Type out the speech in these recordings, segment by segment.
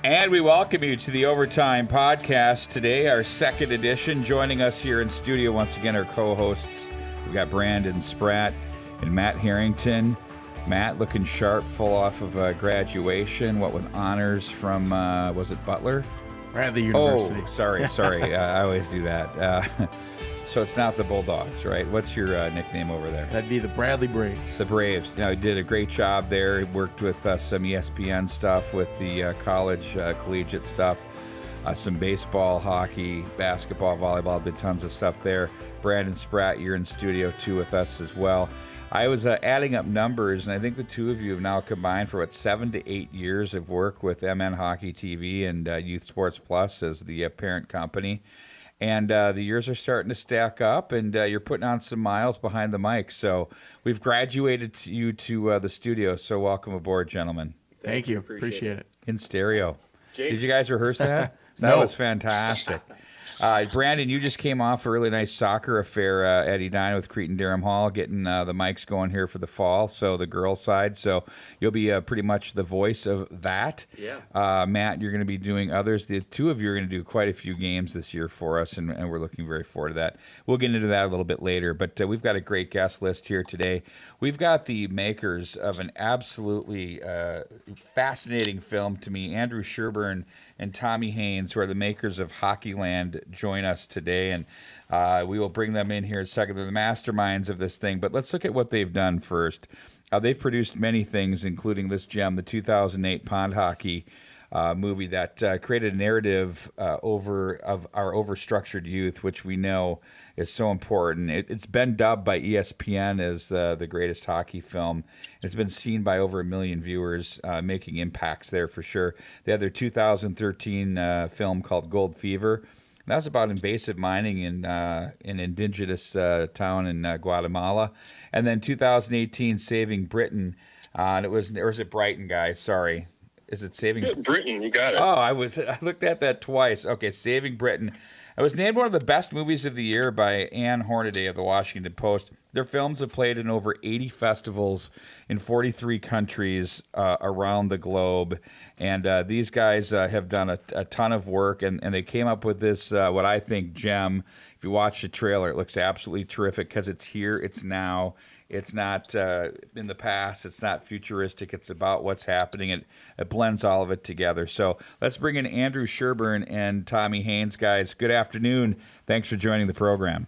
And we welcome you to the Overtime Podcast today, our second edition. Joining us here in studio once again, our co-hosts. We've got Brandon Spratt and Matt Harrington. Matt looking sharp, full off of graduation. What with honors from, was it Butler? Bradley University. Oh, sorry. I always do that. So it's not the Bulldogs, right? What's your nickname over there? That'd be the Bradley Braves. The Braves. He did a great job there. He worked with some ESPN stuff, with the college, collegiate stuff, some baseball, hockey, basketball, volleyball, did tons of stuff there. Brandon Spratt, you're in studio too with us as well. I was adding up numbers, and I think the two of you have now combined for 7 to 8 years of work with MN Hockey TV and Youth Sports Plus as the parent company. And the years are starting to stack up, and you're putting on some miles behind the mic. So we've graduated you to the studio. So welcome aboard, gentlemen. Thank you. Appreciate it. In stereo. James. Did you guys rehearse that? That No. was fantastic. Brandon, you just came off a really nice soccer affair at Edina with Cretin-Derham Hall, getting the mics going here for the fall, so the girls' side. So you'll be pretty much the voice of that. Yeah. Matt, you're going to be doing others. The two of you are going to do quite a few games this year for us, and we're looking very forward to that. We'll get into that a little bit later, but we've got a great guest list here today. We've got the makers of an absolutely fascinating film to me, Andrew Sherburne and Tommy Haines, who are the makers of Hockeyland, join us today, and we will bring them in here in a second. They're the masterminds of this thing, but let's look at what they've done first. They've produced many things, including this gem, the 2008 Pond Hockey movie that created a narrative of our overstructured youth, which we know is so important. It's been dubbed by ESPN as the greatest hockey film. It's been seen by over 1 million viewers, making impacts there for sure. They had their 2013 film called Gold Fever. That was about invasive mining in an indigenous town in Guatemala. And then 2018, Saving Britain. And or is it Brighton, guys? Sorry. Is it Saving Britain? You got it. Oh, I looked at that twice. Okay, Saving Britain. It was named one of the best movies of the year by Ann Hornaday of the Washington Post. Their films have played in over 80 festivals in 43 countries around the globe. And these guys have done a ton of work, and they came up with this, what I think, gem. If you watch the trailer, it looks absolutely terrific because it's here, it's now. It's not in the past. It's not futuristic. It's about what's happening. It blends all of it together. So let's bring in Andrew Sherburne and Tommy Haines, guys. Good afternoon. Thanks for joining the program.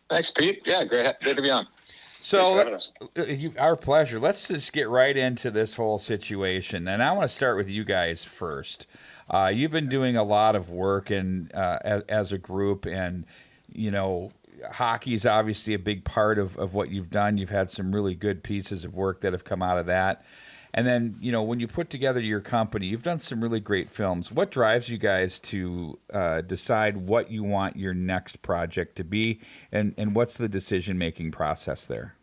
Thanks, Pete. Yeah, great to be on. So, our pleasure. Let's just get right into this whole situation. And I want to start with you guys first. You've been doing a lot of work as a group, and, hockey is obviously a big part of what you've done. You've had some really good pieces of work that have come out of that. And then, when you put together your company, you've done some really great films. What drives you guys to decide what you want your next project to be, and what's the decision-making process there?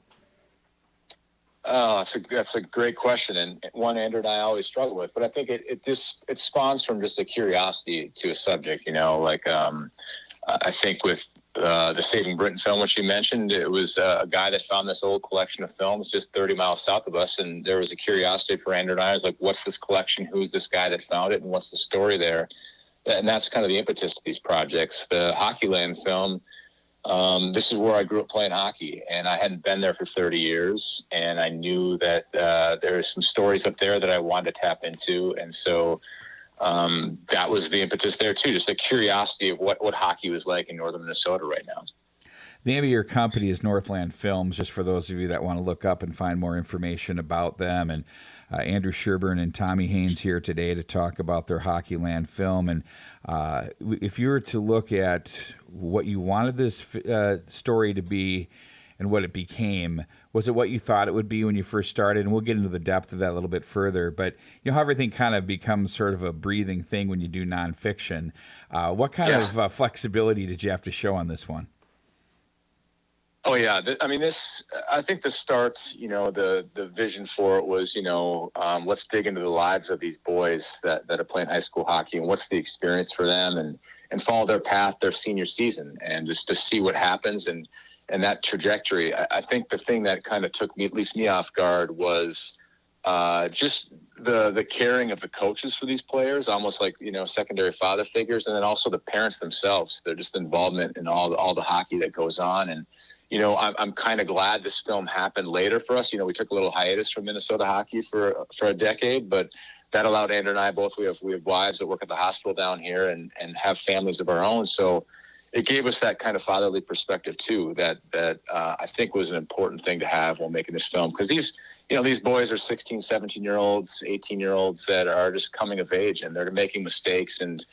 Oh, that's a great question, and one Andrew and I always struggle with. But I think it spawns from just a curiosity to a subject. I think with the Saving Britain film, which you mentioned, it was a guy that found this old collection of films just 30 miles south of us, and there was a curiosity for Andrew and I. I was like, what's this collection? Who's this guy that found it, and what's the story there? And that's kind of the impetus to these projects. The Hockeyland film, this is where I grew up playing hockey, and I hadn't been there for 30 years, and I knew that there were some stories up there that I wanted to tap into, and so that was the impetus there too, just the curiosity of what hockey was like in northern Minnesota right now. The name of your company is Northland Films, just for those of you that want to look up and find more information about them. And Andrew Sherburne and Tommy Haines here today to talk about their Hockeyland film. And if you were to look at what you wanted this story to be and what it became, was it what you thought it would be when you first started? And we'll get into the depth of that a little bit further. But how everything kind of becomes sort of a breathing thing when you do nonfiction. What kind of flexibility did you have to show on this one? Oh yeah, I think the start, the vision for it was, let's dig into the lives of these boys that are playing high school hockey, and what's the experience for them, and follow their path, their senior season, and just to see what happens and that trajectory. I think the thing that kind of took me, at least me, off guard was just the caring of the coaches for these players, almost like, secondary father figures, and then also the parents themselves. They're just involvement in all the hockey that goes on. And, I'm kind of glad this film happened later for us. We took a little hiatus from Minnesota hockey for a decade, but that allowed Andrew and I both. We have wives that work at the hospital down here and have families of our own. So it gave us that kind of fatherly perspective too, that I think was an important thing to have while making this film. Because these boys are 16, 17-year-olds, 18-year-olds that are just coming of age, and they're making mistakes. And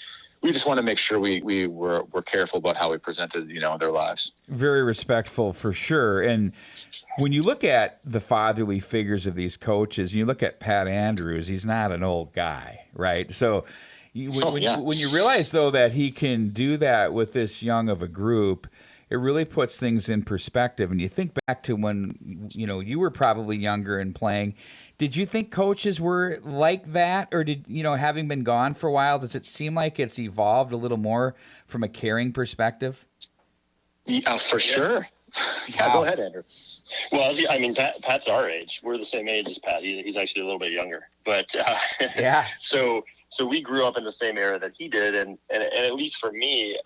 we just want to make sure we're careful about how we presented, their lives. Very respectful for sure. And when you look at the fatherly figures of these coaches, you look at Pat Andrews, he's not an old guy, right? So when you realize, though, that he can do that with this young of a group, it really puts things in perspective. And you think back to when, you were probably younger and playing. Did you think coaches were like that? Or did, having been gone for a while, does it seem like it's evolved a little more from a caring perspective? Yeah, for sure. Yeah, Wow. Go ahead, Andrew. Well, Pat's our age. We're the same age as Pat. He's actually a little bit younger. But Yeah. So we grew up in the same era that he did, and at least for me,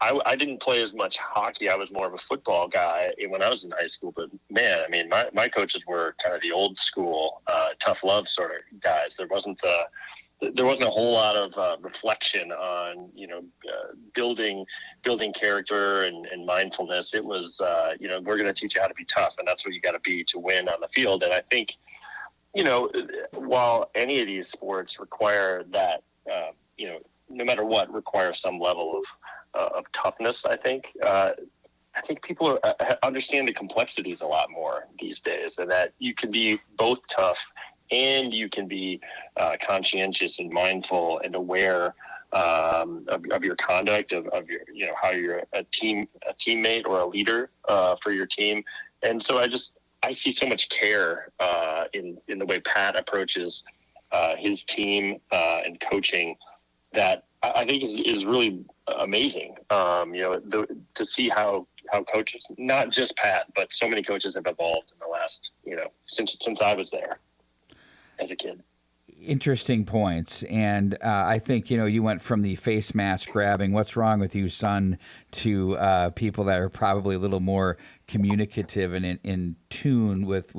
I didn't play as much hockey. I was more of a football guy when I was in high school. But man, I mean, my coaches were kind of the old school, tough love sort of guys. There wasn't a whole lot of reflection on building character and mindfulness. It was we're going to teach you how to be tough, and that's what you got to be to win on the field. And I think while any of these sports require that, no matter what, require some level of toughness, I think people understand the complexities a lot more these days, and that you can be both tough and you can be conscientious and mindful and aware of your conduct, of your, how you're a teammate or a leader for your team. And so I see so much care in the way Pat approaches his team and coaching that I think is really amazing. To see how coaches, not just Pat, but so many coaches have evolved in the last, since I was there as a kid. Interesting points. And I think, you went from the face mask grabbing, what's wrong with you, son, to people that are probably a little more communicative and in tune with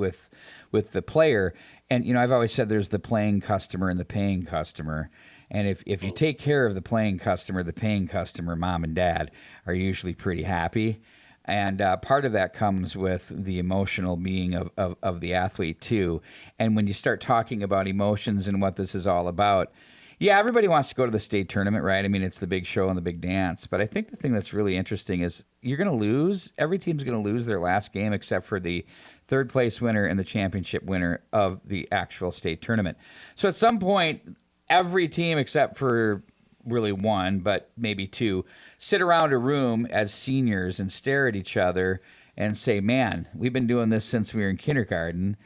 the player. And, I've always said there's the playing customer and the paying customer. And if you take care of the paying customer, mom and dad are usually pretty happy. And part of that comes with the emotional being of the athlete, too. And when you start talking about emotions and what this is all about, yeah, everybody wants to go to the state tournament, right? I mean, it's the big show and the big dance. But I think the thing that's really interesting is you're going to lose. Every team's going to lose their last game except for the third place winner and the championship winner of the actual state tournament. So at some point, every team except for really one, but maybe two, sit around a room as seniors and stare at each other and say, man, we've been doing this since we were in kindergarten,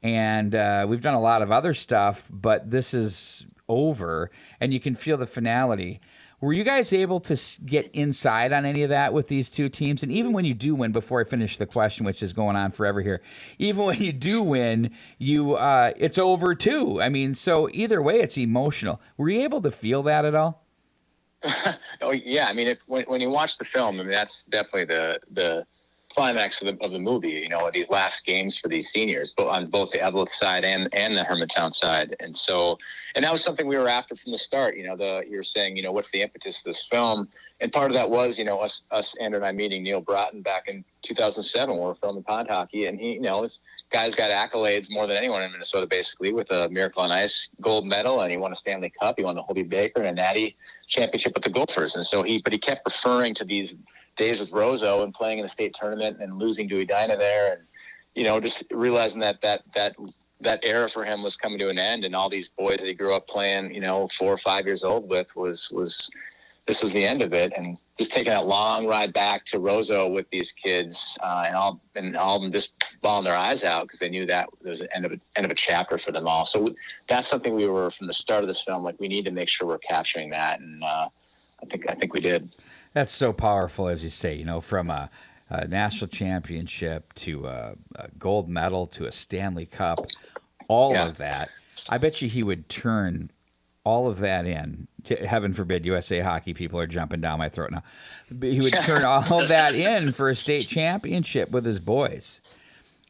and we've done a lot of other stuff, but this is over, and you can feel the finality. Were you guys able to get inside on any of that with these two teams? And even when you do win, before I finish the question, which is going on forever here, even when you do win, it's over too. I mean, so either way, it's emotional. Were you able to feel that at all? Oh yeah, I mean, when you watch the film, I mean, that's definitely the climax of the movie. These last games for these seniors, but on both the Evelyn side and the Hermantown side, and that was something we were after from the start. You're saying, what's the impetus of this film, and part of that was, us Andrew and I meeting Neil Broughton back in 2007 when we were filming Pond Hockey, and he, this guy's got accolades more than anyone in Minnesota, basically, with a Miracle on Ice gold medal, and he won a Stanley Cup, he won the Hobie Baker and a Natty championship with the Gophers, and so he kept referring to these days with Roseau and playing in the state tournament and losing to Edina there, and just realizing that era for him was coming to an end, and all these boys that he grew up playing 4 or 5 years old with was this was the end of it. And just taking that long ride back to Roseau with these kids, and all of them just bawling their eyes out because they knew that there was an end of a chapter for them all. So that's something we were, from the start of this film, like, we need to make sure we're capturing that, and I think we did. That's so powerful, as you say, from a national championship to a gold medal to a Stanley Cup, all of that, I bet you he would turn all of that in. Heaven forbid USA Hockey people are jumping down my throat now. But he would turn all of that in for a state championship with his boys.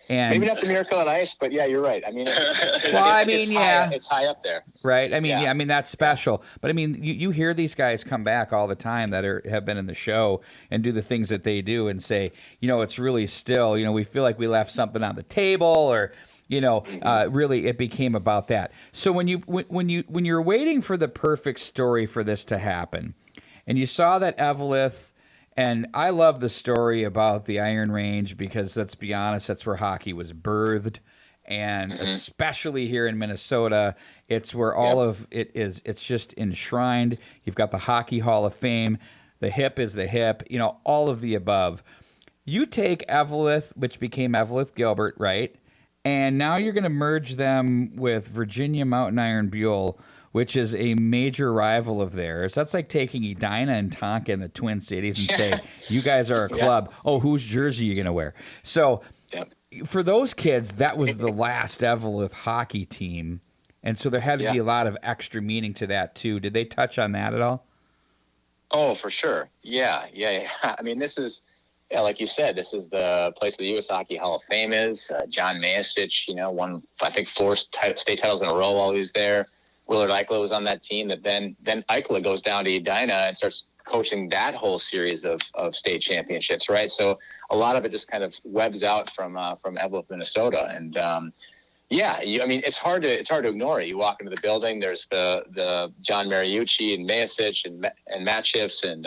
And maybe not the Miracle on Ice, but yeah, you're right. I mean, it's high up there, right? I mean, that's special. But I mean, you hear these guys come back all the time that have been in the show and do the things that they do and say, it's really still, we feel like we left something on the table, or really it became about that. So when you're waiting for the perfect story for this to happen, and you saw that Eveleth. And I love the story about the Iron Range because, let's be honest, that's where hockey was birthed. And especially here in Minnesota, it's where all of it is. It's just enshrined. You've got the Hockey Hall of Fame. The hip is the hip, all of the above. You take Eveleth, which became Eveleth Gilbert, right? And now you're going to merge them with Virginia Mountain Iron Buell, which is a major rival of theirs. That's like taking Edina and Tonka in the Twin Cities and saying, you guys are a club. Oh, whose jersey are you going to wear? So for those kids, that was the last Eveleth hockey team. And so there had to be a lot of extra meaning to that, too. Did they touch on that at all? Oh, for sure. Yeah. I mean, this is, like you said, this is the place where the U.S. Hockey Hall of Fame is. John Mayasich, won, I think, 4 state titles in a row while he was there. Willard Eichler was on that team. That then Eichler goes down to Edina and starts coaching that whole series of state championships, right? So a lot of it just kind of webs out from Eveleth, Minnesota, and it's hard to ignore it. You walk into the building, there's the John Mariucci and Mayasich and Matchifs and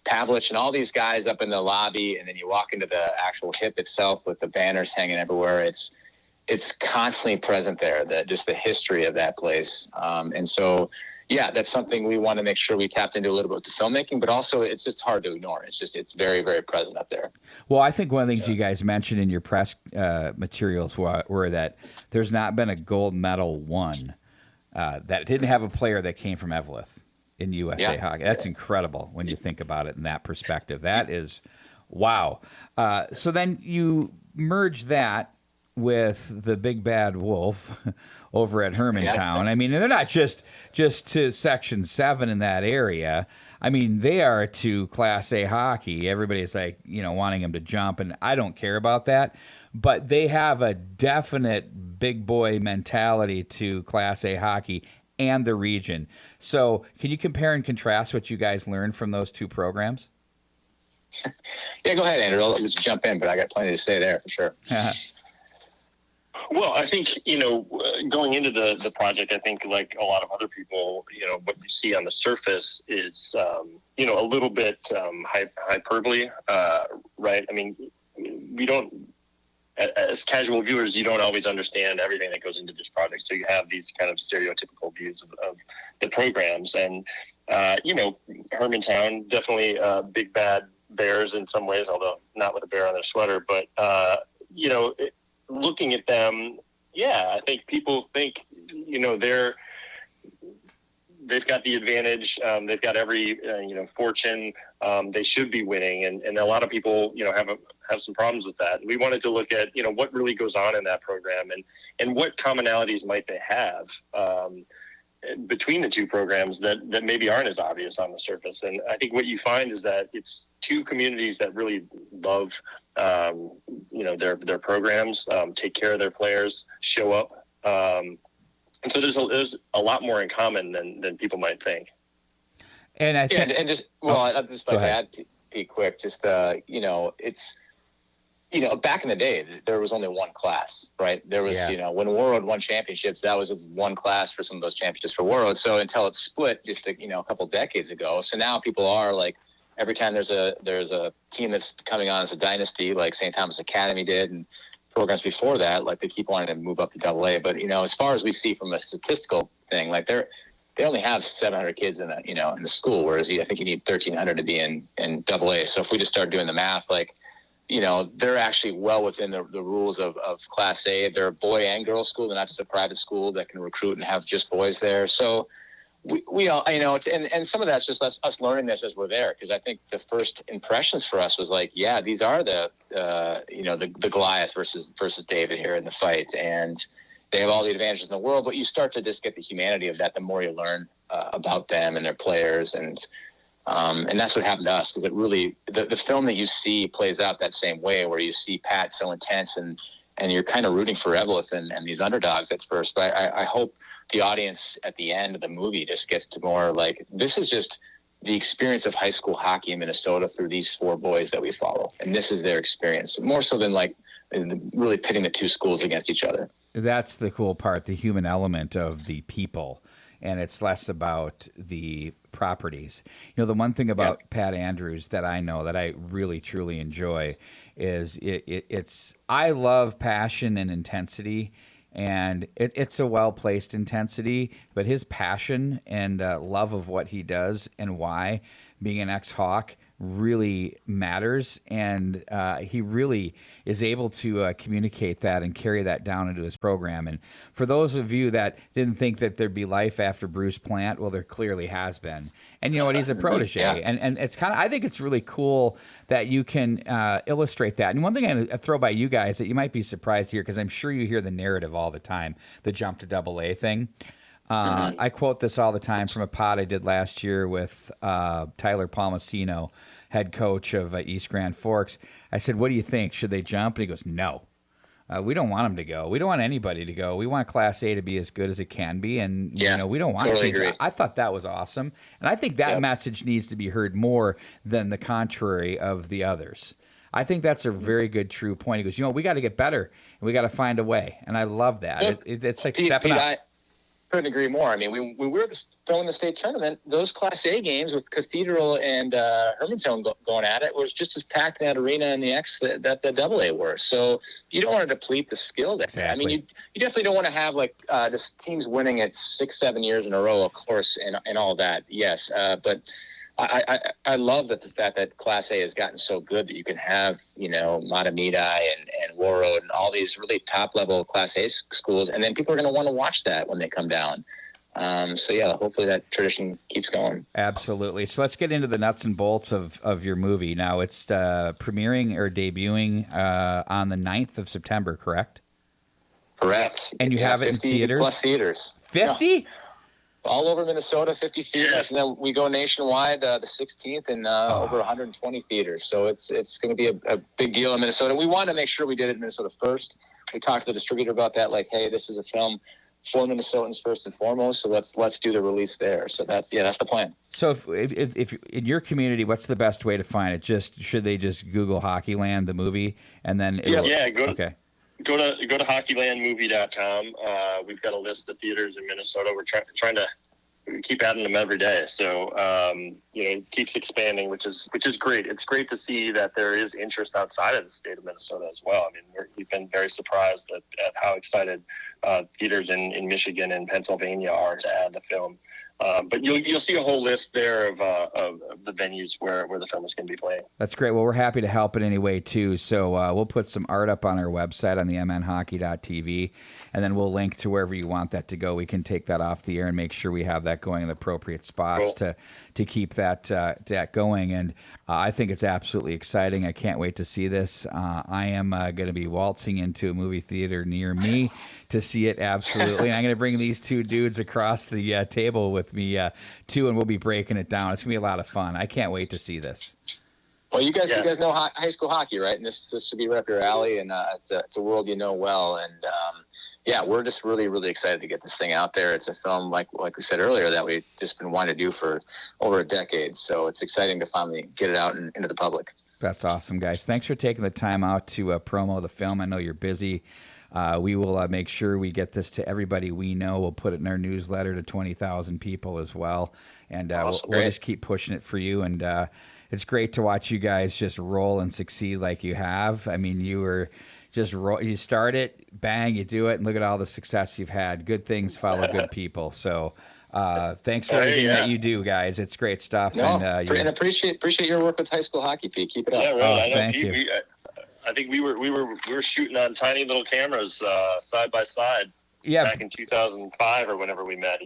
Pavlich and all these guys up in the lobby, and then you walk into the actual hip itself with the banners hanging everywhere. It's constantly present there, just the history of that place. And so, that's something we want to make sure we tapped into a little bit with the filmmaking, but also it's just hard to ignore. It's very, very present up there. Well, I think one of the things you guys mentioned in your press materials were that there's not been a gold medal won that didn't have a player that came from Eveleth in USA Hockey. That's incredible when you think about it in that perspective. That is, wow. So then you merge that with the big bad wolf over at Hermantown. I mean, they're not just to Section 7 in that area. I mean, they are to Class A hockey. Everybody's like, wanting them to jump, and I don't care about that. But they have a definite big boy mentality to Class A hockey and the region. So can you compare and contrast what you guys learned from those two programs? Yeah, go ahead, Andrew. Let's jump in, but I got plenty to say there for sure. Well, I think, going into the project, I think like a lot of other people, what you see on the surface is, a little bit hyperbole, right? I mean, we don't, as casual viewers, you don't always understand everything that goes into this project. So you have these kind of stereotypical views of the programs. And, Hermantown, definitely big bad bears in some ways, although not with a bear on their sweater. But, looking at them, I think people think, they've got the advantage. They've got every, fortune. They should be winning. And a lot of people, have some problems with that. We wanted to look at, what really goes on in that program and what commonalities might they have between the two programs that maybe aren't as obvious on the surface. And I think what you find is that it's two communities that really love their programs, take care of their players, show up. And so there's a lot more in common than people might think. And I think, I'd just like to add, Pete, quick, just, it's, back in the day, there was only one class, right? There was, when Warroad won championships, that was just one class for some of those championships for Warroad. So until it split just, a couple decades ago. So now people are like, every time there's a team that's coming on as a dynasty, like St. Thomas Academy did, and programs before that, like they keep wanting to move up to AA. But as far as we see from a statistical thing, like they only have 700 kids in the school, whereas I think you need 1,300 to be in AA. So if we just start doing the math, like they're actually well within the rules of Class A. They're a boy and girl school. They're not just a private school that can recruit and have just boys there. So we all, and some of that's just us learning this as we're there, because I think the first impressions for us was like, these are the Goliath versus David here in the fight, and they have all the advantages in the world, but you start to just get the humanity of that the more you learn about them and their players. And that's what happened to us, because it really, the film that you see plays out that same way, where you see Pat so intense and you're kind of rooting for Evelyn and these underdogs at first. But I hope the audience at the end of the movie just gets to more like, this is just the experience of high school hockey in Minnesota through these 4 boys that we follow. And this is their experience, more so than like really pitting the 2 schools against each other. That's the cool part, the human element of the people. And it's less about the properties. You know, the one thing about Pat Andrews that I know that I really, truly enjoy is it's I love passion and intensity. And it's a well-placed intensity, but his passion and love of what he does and why, being an ex-Hawk, really matters. And he really is able to communicate that and carry that down into his program. And for those of you that didn't think that there'd be life after Bruce Plant, well, there clearly has been. And you know what? He's a protege. Yeah. And it's kind of, I think it's really cool that you can illustrate that. And one thing I throw by you guys that you might be surprised here, because I'm sure you hear the narrative all the time, the jump to AA thing. I quote this all the time from a pod I did last year with Tyler Palmasino, head coach of East Grand Forks. I said, what do you think? Should they jump? And he goes, no. We don't want them to go. We don't want anybody to go. We want Class A to be as good as it can be, and you know, we don't want totally to. Agree. I thought that was awesome, and I think that message needs to be heard more than the contrary of the others. I think that's a very good, true point. He goes, you know, we got to get better, and we got to find a way, and I love that. It's like stepping up. I couldn't agree more. I mean, when we were throwing the state tournament, those Class A games with Cathedral and Harrington going at it was just as packed in that arena in the X that the AA were. So you don't want to deplete the skill there. Exactly. I mean, you definitely don't want to have like just teams winning it 6-7 years in a row, of course, and all that. Yes, but I love the fact that Class A has gotten so good that you can have, you know, Matamidi and Warroad and all these really top level Class A schools, and then people are going to want to watch that when they come down. So yeah, hopefully that tradition keeps going. Absolutely. So let's get into the nuts and bolts of your movie. Now it's premiering or debuting on the 9th of September, correct? Correct. And you have it in theaters? Plus theaters. 50? Yeah. All over Minnesota, 50 theaters, and then we go nationwide the 16th and over 120 theaters. So it's going to be a big deal in Minnesota. We wanted to make sure we did it in Minnesota first. We talked to the distributor about that, like, hey, this is a film for Minnesotans first and foremost, so let's do the release there. So that's the plan. So if in your community, what's the best way to find it? Should they just Google Hockeyland, the movie, and then go to hockeylandmovie.com. We've got a list of theaters in Minnesota. We're trying to keep adding them every day. So, it keeps expanding, which is great. It's great to see that there is interest outside of the state of Minnesota as well. I mean, we've been very surprised at how excited theaters in Michigan and Pennsylvania are to add the film. But you'll see a whole list there of the venues where the film is going to be playing. That's great. Well, we're happy to help in any way, too. So we'll put some art up on our website on the mnhockey.tv, and then we'll link to wherever you want that to go. We can take that off the air and make sure we have that going in the appropriate spots to keep that going. And I think it's absolutely exciting. I can't wait to see this. I am going to be waltzing into a movie theater near me to see it, absolutely. And I'm going to bring these 2 dudes across the table with me, too, and we'll be breaking it down. It's going to be a lot of fun. I can't wait to see this. Well, you guys know high school hockey, right? And this should be right up your alley, and it's a world you know well. And, we're just really, really excited to get this thing out there. It's a film, like we said earlier, that we've just been wanting to do for over a decade. So it's exciting to finally get it out into the public. That's awesome, guys. Thanks for taking the time out to promo the film. I know you're busy. We will make sure we get this to everybody we know. We'll put it in our newsletter to 20,000 people as well. And awesome. we'll just keep pushing it for you. And it's great to watch you guys just roll and succeed like you have. I mean, you were just you start it, bang, you do it, and look at all the success you've had. Good things follow good people. So thanks for everything that you do, guys. It's great stuff. No, and appreciate your work with high school hockey, Pete. Keep it up. Yeah, really. Thank you. I think we were shooting on tiny little cameras side by side. back in 2005 or whenever we met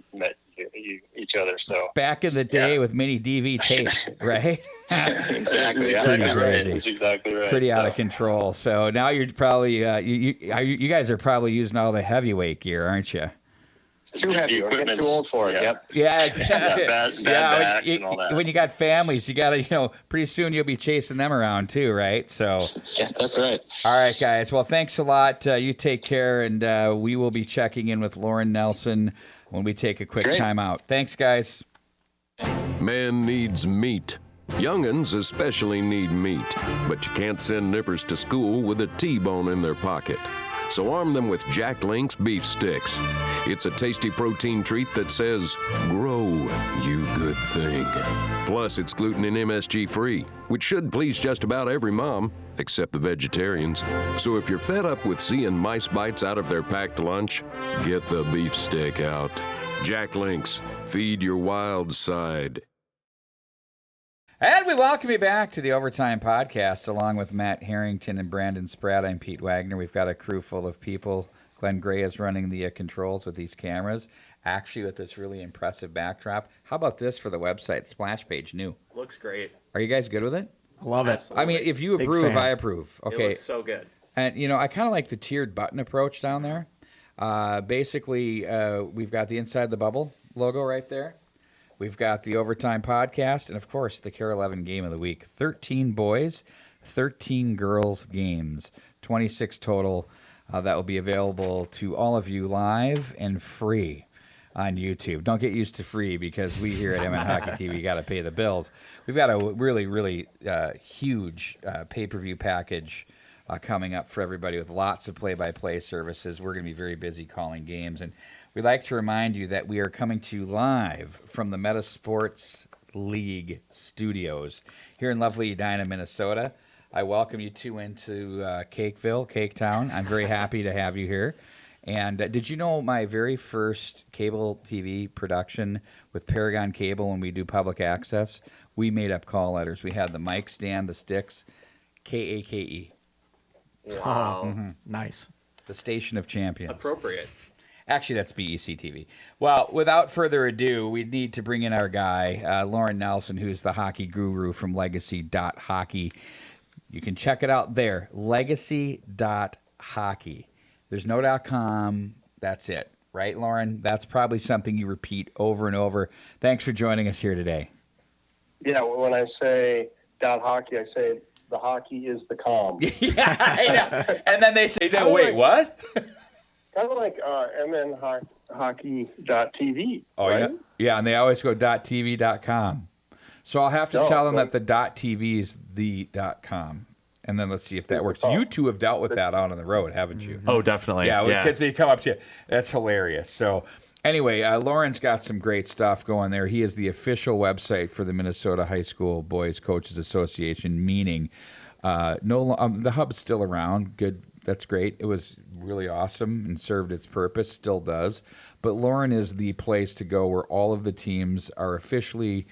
each other. So back in the day with mini DV tape, right? Exactly. Pretty crazy. That's exactly right. Pretty out of control. So now you're probably you guys are probably using all the heavyweight gear, aren't you? It's too heavy. We're getting too old for it. Yeah. Yep. Yeah, exactly. Bad backs and all that. When you got families, you got to, pretty soon you'll be chasing them around too, right? So, Yeah, that's right. all right, guys. Well, thanks a lot. You take care, and we will be checking in with Loren Nelson when we take a quick time out. Thanks, guys. Man needs meat. Young'uns especially need meat, but you can't send nippers to school with a T-bone in their pocket. So arm them with Jack Link's beef sticks. It's a tasty protein treat that says, grow, you good thing. Plus, it's gluten and MSG free, which should please just about every mom, except the vegetarians. So if you're fed up with seeing mice bites out of their packed lunch, get the beef stick out. Jack Link's, feed your wild side. And we welcome you back to the Overtime Podcast, along with Matt Harrington and Brandon Spratt. I'm Pete Waggoner. We've got a crew full of people. Glenn Gray is running the controls with these cameras, actually with this really impressive backdrop. How about this for the website? Splash page new. Looks great. Are you guys good with it? I love it. Absolutely. I mean, if you Big approve, fan. I approve. Okay. It looks so good. And, I kind of like the tiered button approach down there. Basically, we've got the Inside the Bubble logo right there. We've got the Overtime Podcast, and, of course, the Care 11 Game of the Week. 13 boys, 13 girls games, 26 total. That will be available to all of you live and free on YouTube. Don't get used to free, because we here at MN Hockey TV got to pay the bills. We've got a really, really huge pay-per-view package coming up for everybody with lots of play-by-play services. We're going to be very busy calling games, and we'd like to remind you that we are coming to you live from the Meta Sports League studios here in lovely Edina, Minnesota. I welcome you two into Cakeville, Cake Town. I'm very happy to have you here. And did you know my very first cable TV production with Paragon Cable, when we do public access, we made up call letters. We had the mic stand, the sticks, KAKE. Wow. Nice. The Station of Champions. Appropriate. Actually, that's BEC TV. Well, without further ado, we need to bring in our guy, Loren Nelson, who's the hockey guru from Legacy.Hockey. You can check it out there, Legacy.Hockey. There's no .com. That's it. Right, Loren? That's probably something you repeat over and over. Thanks for joining us here today. Yeah, when I say .hockey, I say the hockey is the calm. Yeah, I know. And then they say, no, wait, what? Kind of like mnhockey.tv. Oh, right? yeah, and they always go .tv.com. So I'll have to tell them that the .tv is the .com. And then let's see if that works. You two have dealt with that out on the road, haven't you? Oh, definitely. Yeah, kids, they come up to you. That's hilarious. So anyway, Loren's got some great stuff going there. He is the official website for the Minnesota High School Boys Coaches Association, meaning the hub's still around. Good. That's great. It was really awesome and served its purpose, still does. But Loren is the place to go where all of the teams are officially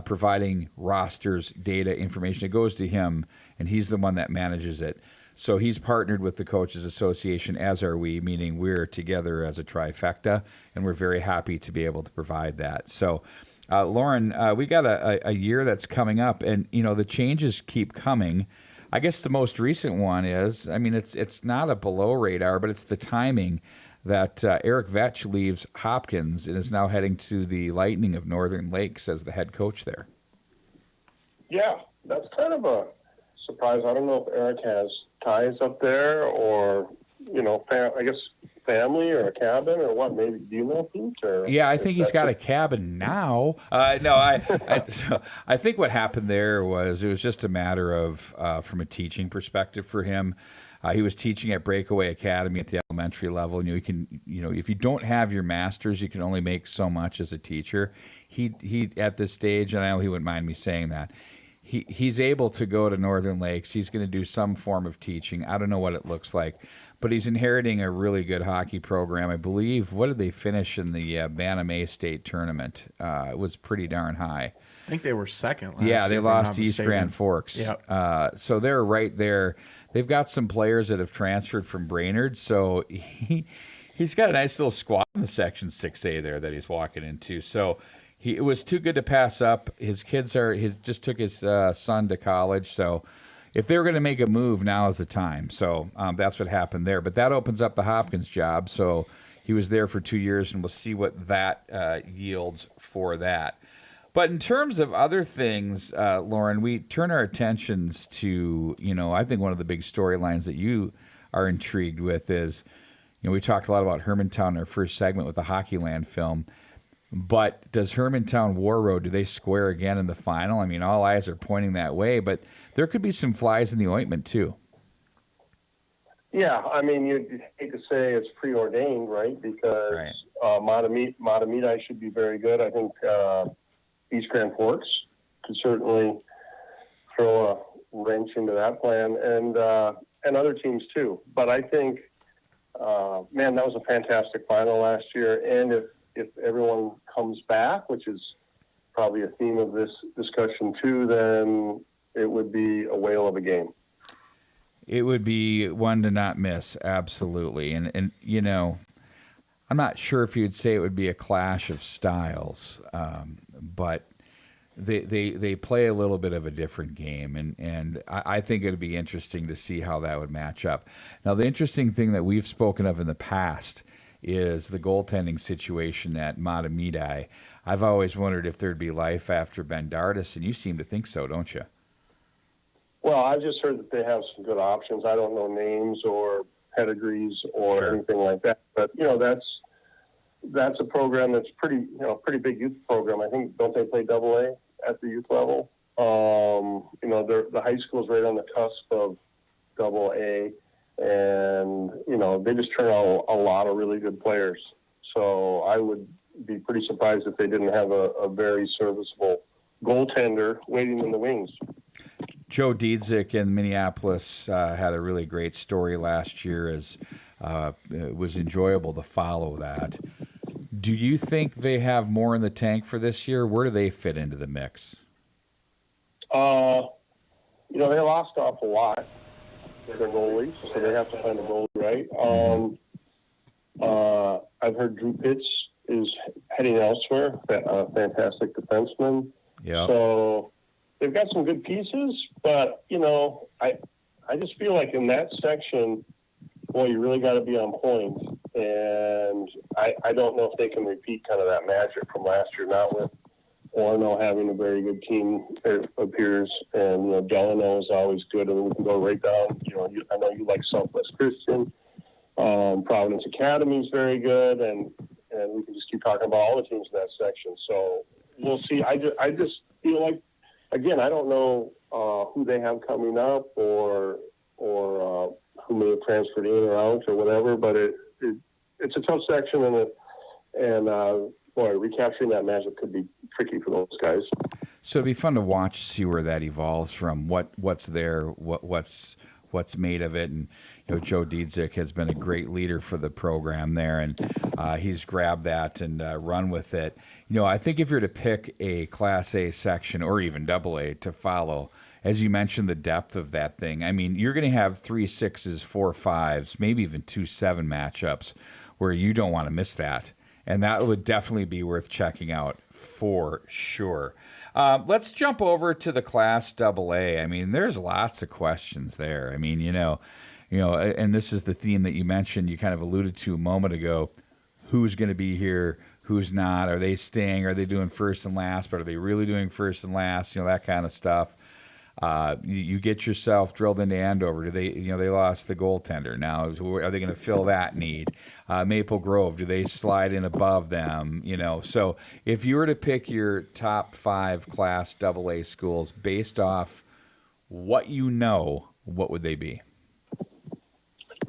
providing rosters, data, information. It goes to him, and he's the one that manages it. So he's partnered with the Coaches Association, as are we, meaning we're together as a trifecta, and we're very happy to be able to provide that. So, Loren, we got a year that's coming up, and, the changes keep coming. I guess the most recent one is, it's not a below radar, but it's the timing that Eric Vetch leaves Hopkins and is now heading to the Lightning of Northern Lakes as the head coach there. Yeah, that's kind of a surprise. I don't know if Eric has ties up there or, I guess family or a cabin or what. Maybe, do you know, Pete? Yeah, I think he's got a cabin now. I think what happened there was it was just a matter of, from a teaching perspective for him, he was teaching at Breakaway Academy at the elementary level. And you can, if you don't have your master's, you can only make so much as a teacher. He at this stage, and I know he wouldn't mind me saying that, he's able to go to Northern Lakes. He's going to do some form of teaching. I don't know what it looks like, but he's inheriting a really good hockey program. I believe, what did they finish in the Bantam State tournament? It was pretty darn high. I think they were second last year. Yeah, they lost to East Grand Forks. Yep. So they're right there. They've got some players that have transferred from Brainerd, so He's got a nice little squad in the Section 6A there that he's walking into. So it was too good to pass up. His kids just took his son to college. So if they were going to make a move, now is the time. So that's what happened there. But that opens up the Hopkins job. So he was there for 2 years, and we'll see what that yields for that. But in terms of other things, Loren, we turn our attentions to, I think one of the big storylines that you are intrigued with is, we talked a lot about Hermantown in our first segment with the Hockeyland film. But does Hermantown War Road, do they square again in the final? I mean, all eyes are pointing that way, but there could be some flies in the ointment too. Yeah, I mean, you hate to say it's preordained, right? Because Matamidi should be very good. I think East Grand Forks could certainly throw a wrench into that plan, and other teams too. But I think, man, that was a fantastic final last year, and if everyone comes back, which is probably a theme of this discussion too, then it would be a whale of a game. It would be one to not miss, absolutely. And I'm not sure if you'd say it would be a clash of styles, but they play a little bit of a different game, and I think it would be interesting to see how that would match up. Now, the interesting thing that we've spoken of in the past is the goaltending situation at Matamidi. I've always wondered if there'd be life after Bendardis, and you seem to think so, don't you? Well, I've just heard that they have some good options. I don't know names or pedigrees or anything like that, but that's a program that's pretty big youth program. I think, don't they play AA at the youth level? The high school's right on the cusp of AA. And, they just turn out a lot of really good players. So I would be pretty surprised if they didn't have a very serviceable goaltender waiting in the wings. Joe Dietzick in Minneapolis had a really great story last year. It was enjoyable to follow that. Do you think they have more in the tank for this year? Where do they fit into the mix? They lost off a lot. Their goalies, so they have to find a goalie, right? I've heard Drew Pitts is heading elsewhere, a fantastic defenseman. Yeah. So they've got some good pieces, but, I just feel like in that section, boy, you really got to be on point. And I don't know if they can repeat kind of that magic from last year, not with Orno having a very good team, it appears, and Delano is always good, and we can go right down. I know you like Southwest Christian, Providence Academy is very good, and we can just keep talking about all the teams in that section. So we'll see. I just feel like, again, I don't know who they have coming up or who may have transferred in or out or whatever, but it's a tough section, and recapturing that magic could be tricky for those guys. So it'd be fun to watch, see where that evolves from, what's there, what's made of it. And Joe Dietzick has been a great leader for the program there, and he's grabbed that and run with it. I think if you're to pick a Class A section or even AA to follow, as you mentioned, the depth of that thing, I mean, you're going to have 3 6s, 4 5s, maybe even 2 7 matchups where you don't want to miss that. And that would definitely be worth checking out for sure. Let's jump over to the Class AA. I mean, there's lots of questions there. I mean, and this is the theme that you mentioned, you kind of alluded to a moment ago. Who's going to be here? Who's not? Are they staying? Are they doing first and last? But are they really doing first and last? That kind of stuff. You get yourself drilled into Andover. Do they, they lost the goaltender. Now, are they going to fill that need? Maple Grove, do they slide in above them? So if you were to pick your top 5 Class AA schools based off what what would they be?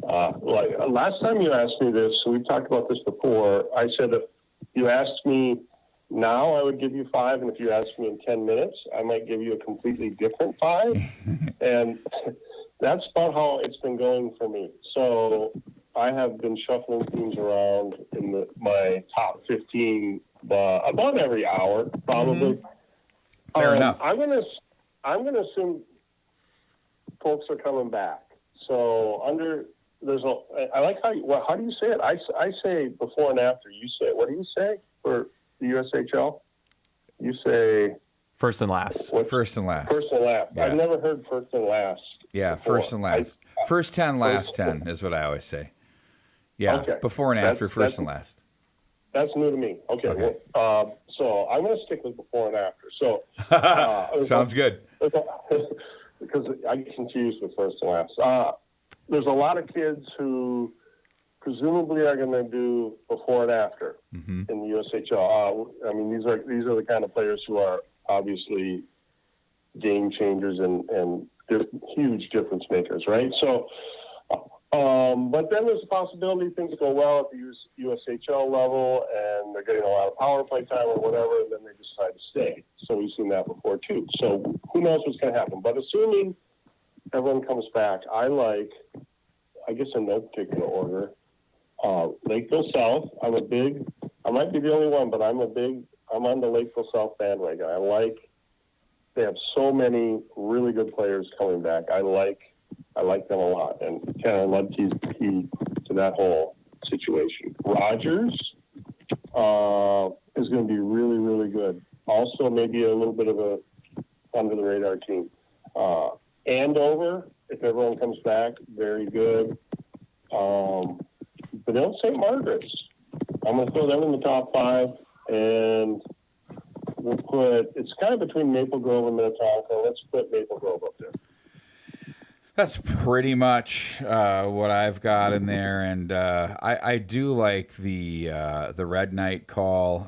Last time you asked me this, so we've talked about this before, I said if you asked me now, I would give you 5, and if you asked me in 10 minutes, I might give you a completely different 5. And that's about how it's been going for me. So I have been shuffling teams around in my top 15 about every hour, probably. Mm-hmm. Fair enough. I'm gonna assume folks are coming back. So under I like how do you say it? I say before and after. You say, what do you say for the USHL? You say First and last. First and last. First and last. Yeah. I've never heard first and last. Yeah, before. first and last. First 10, last 10 is what I always say. Yeah, Okay. Before and after, first and last. That's new to me. Okay. Okay. Well, so I'm going to stick with before and after. So Sounds good. Because I get confused with first and last. There's a lot of kids who presumably are going to do before and after in the USHL. I mean, these are the kind of players who are obviously game changers and huge difference makers, right? So, but then there's a possibility things go well at the USHL level and they're getting a lot of power play time or whatever, and then they decide to stay. So we've seen that before too. So who knows what's going to happen? But assuming everyone comes back, I guess in no particular order, Lakeville South. I might be the only one, but I'm on the Lakeville South bandwagon. They have so many really good players coming back. I like them a lot, and Ken Ludke's key to that whole situation. Rogers is going to be really, really good. Also, maybe a little bit of a under the radar team. Andover, if everyone comes back, very good. But don't St. Margaret's. I'm going to throw them in the top 5, and it's kind of between Maple Grove and Minnetonka. Let's put Maple Grove up there. That's pretty much what I've got in there, and I do like the Red Knight call.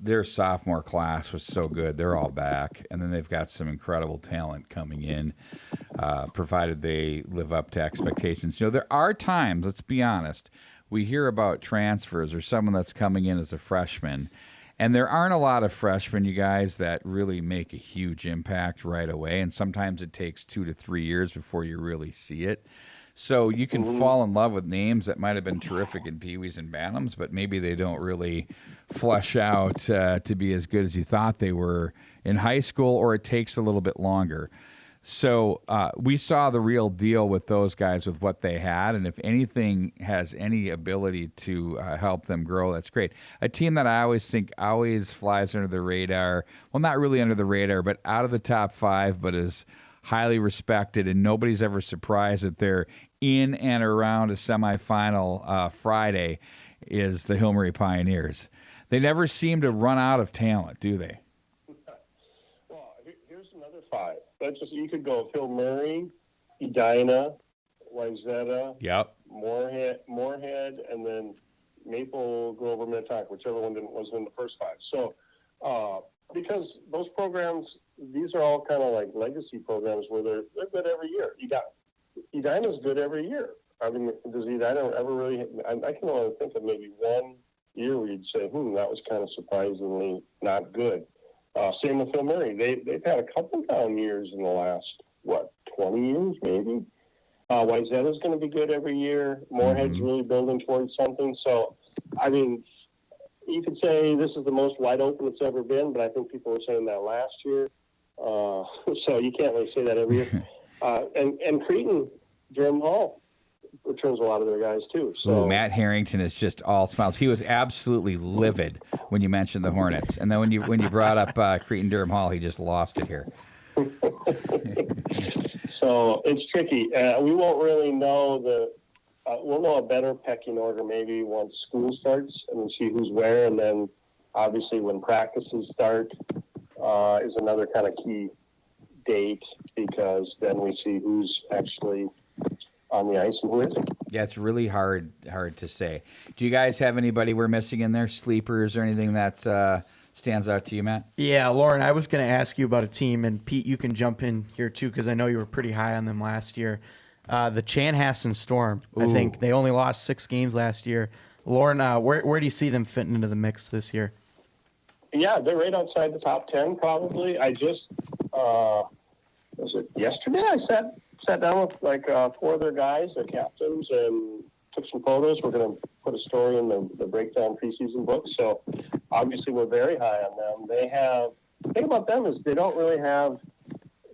Their sophomore class was so good. They're all back, and then they've got some incredible talent coming in, provided they live up to expectations. There are times, let's be honest, we hear about transfers or someone that's coming in as a freshman. And there aren't a lot of freshmen, you guys, that really make a huge impact right away. And sometimes it takes 2 to 3 years before you really see it. So you can fall in love with names that might have been terrific in Pee-wees and Bantams, but maybe they don't really flesh out to be as good as you thought they were in high school, or it takes a little bit longer. So we saw the real deal with those guys with what they had, and if anything has any ability to help them grow, that's great. A team that I always think always flies under the radar, well, not really under the radar, but out of the top 5, but is highly respected, and nobody's ever surprised that they're in and around a semifinal Friday, is the Hill Murray Pioneers. They never seem to run out of talent, do they? Well, here's another 5. You could go Hill Murray, Edina, Wayzata, Yep, Moorhead, and then Maple Grove or Minnetonka, whichever one wasn't in the first 5. So, because those programs, these are all kind of like legacy programs where they're good every year. Edina's good every year. I mean, does Edina ever really? I can only think of maybe one year where you'd say, that was kind of surprisingly not good. Same with Hill Murray. They've had a couple down years in the last, 20 years maybe? Wayzata's going to be good every year. Moorhead's really building towards something. So, I mean, you could say this is the most wide open it's ever been, but I think people were saying that last year. So you can't really say that every year. And Cretin, Durham Hall returns a lot of their guys too. So Matt Harrington is just all smiles. He was absolutely livid when you mentioned the Hornets, and then when you brought up Cretin Durham Hall, he just lost it here. So it's tricky. We won't really know we'll know a better pecking order maybe once school starts, and we'll see who's where, and then obviously when practices start is another kind of key date, because then we see who's actually on the ice and who isn't. Yeah, it's really hard to say. Do you guys have anybody we're missing in there, sleepers or anything that stands out to you, Matt? Yeah, Loren, I was going to ask you about a team, and Pete, you can jump in here too, because I know you were pretty high on them last year. The Chanhassen Storm. Ooh. I think they only lost 6 games last year. Loren, where do you see them fitting into the mix this year? Yeah, they're right outside the top 10 probably. I just was it yesterday? I sat down with 4 of their guys, their captains, and took some photos. We're going to put a story in the breakdown preseason book. So obviously we're very high on them. The thing about them is they don't really have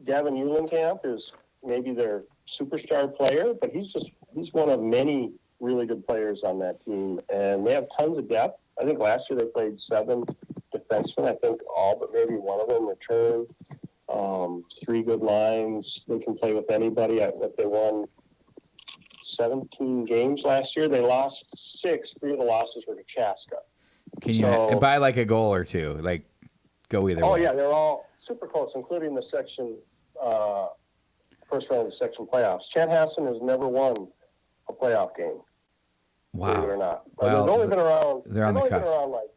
Gavin Eulenkamp is maybe their superstar player, but he's just he's one of many really good players on that team, and they have tons of depth. I think last year they played 7 defensemen. I think all but maybe one of them returned. 3 good lines. They can play with anybody. They won 17 games last year. They lost 6. 3 of the losses were to Chaska. Can you buy like a goal or two? Like, go either way. Oh, yeah, they're all super close, including the section, first round of the section playoffs. Chanhassen has never won a playoff game. Wow. Believe it or not. Well, they've only been around. They're on the cusp. Been around like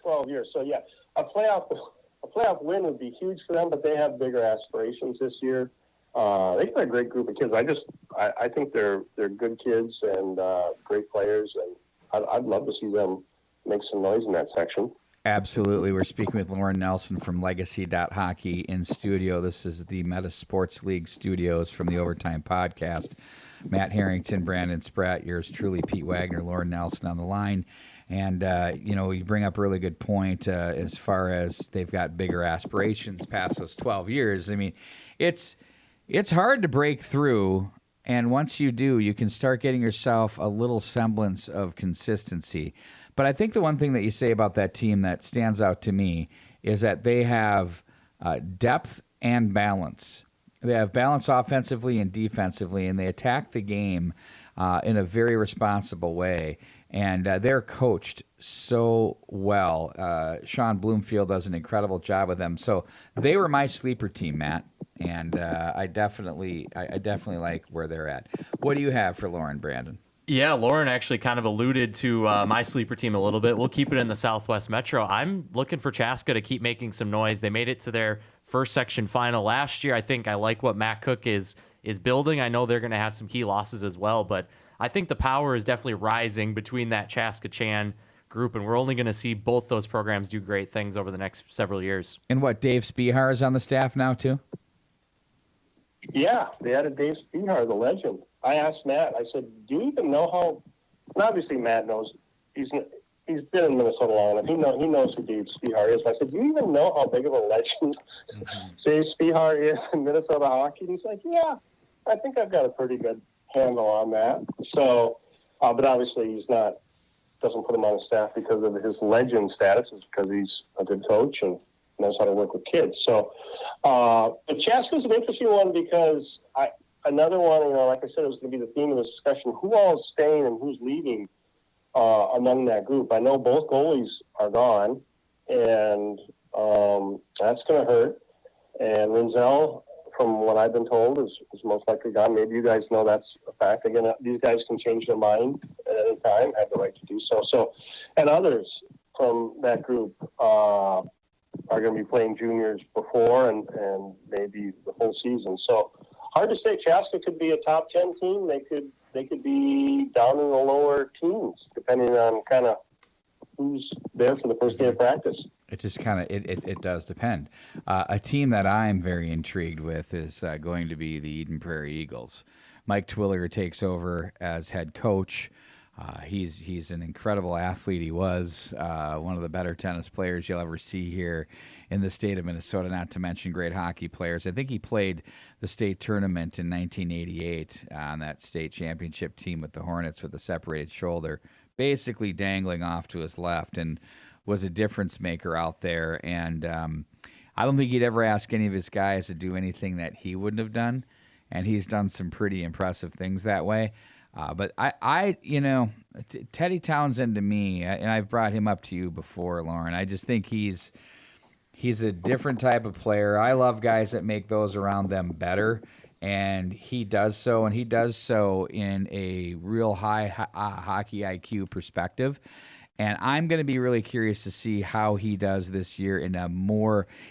12 years. So yeah, a playoff win would be huge for them, but they have bigger aspirations this year. They've got a great group of kids. I think they're good kids and great players, and I'd love to see them make some noise in that section. Absolutely. We're speaking with Loren Nelson from Legacy.Hockey in studio. This is the Meta Sports League studios from the Overtime Podcast. Matt Harrington, Brandon Spratt, yours truly, Pete Waggoner, Loren Nelson on the line. And, you bring up a really good point as far as they've got bigger aspirations past those 12 years. I mean, it's hard to break through, and once you do, you can start getting yourself a little semblance of consistency. But I think the one thing that you say about that team that stands out to me is that they have depth and balance. They have balance offensively and defensively, and they attack the game in a very responsible way. And they're coached so well. Sean Bloomfield does an incredible job with them. So they were my sleeper team, Matt, and I definitely like where they're at. What do you have for Loren, Brandon? Yeah, Loren actually kind of alluded to my sleeper team a little bit. We'll keep it in the Southwest Metro. I'm looking for Chaska to keep making some noise. They made it to their first section final last year. I think I like what Matt Cook is building. I know they're going to have some key losses as well, but I think the power is definitely rising between that Chaska-Chan group, and we're only going to see both those programs do great things over the next several years. And what, Dave Spihar is on the staff now too? Yeah, they added Dave Spihar, the legend. I asked Matt, I said, do you even know how, and obviously Matt knows, he's been in Minnesota long enough. He knows who Dave Spihar is. But I said, do you even know how big of a legend Dave Spihar is in Minnesota hockey? And he's like, yeah, I think I've got a pretty good handle on that. So, but obviously he's not, doesn't put him on his staff because of his legend status. It's because he's a good coach and knows how to work with kids. So, but Chaska's an interesting one because another one, like I said, it was going to be the theme of the discussion. Who all is staying and who's leaving among that group? I know both goalies are gone, and that's going to hurt. And Renzel, from what I've been told, is most likely gone. Maybe you guys know that's a fact. Again, these guys can change their mind at any time, have the right to do so. So, and others from that group are going to be playing juniors before and maybe the whole season. So hard to say. Chaska could be a top 10 team. They could be down in the lower teens, depending on kind of who's there for the first day of practice. It just kind of it does depend. A team that I'm very intrigued with is going to be the Eden Prairie Eagles. Mike Twiller takes over as head coach. He's an incredible athlete. He was one of the better tennis players you'll ever see here in the state of Minnesota, not to mention great hockey players. I think he played the state tournament in 1988 on that state championship team with the Hornets with a separated shoulder, basically dangling off to his left, and was a difference maker out there. And I don't think he'd ever ask any of his guys to do anything that he wouldn't have done, and he's done some pretty impressive things that way. But Teddy Townsend to me, and I've brought him up to you before, Loren, I just think he's a different type of player. I love guys that make those around them better, and he does so, and he does so in a real high hockey IQ perspective. And I'm going to be really curious to see how he does this year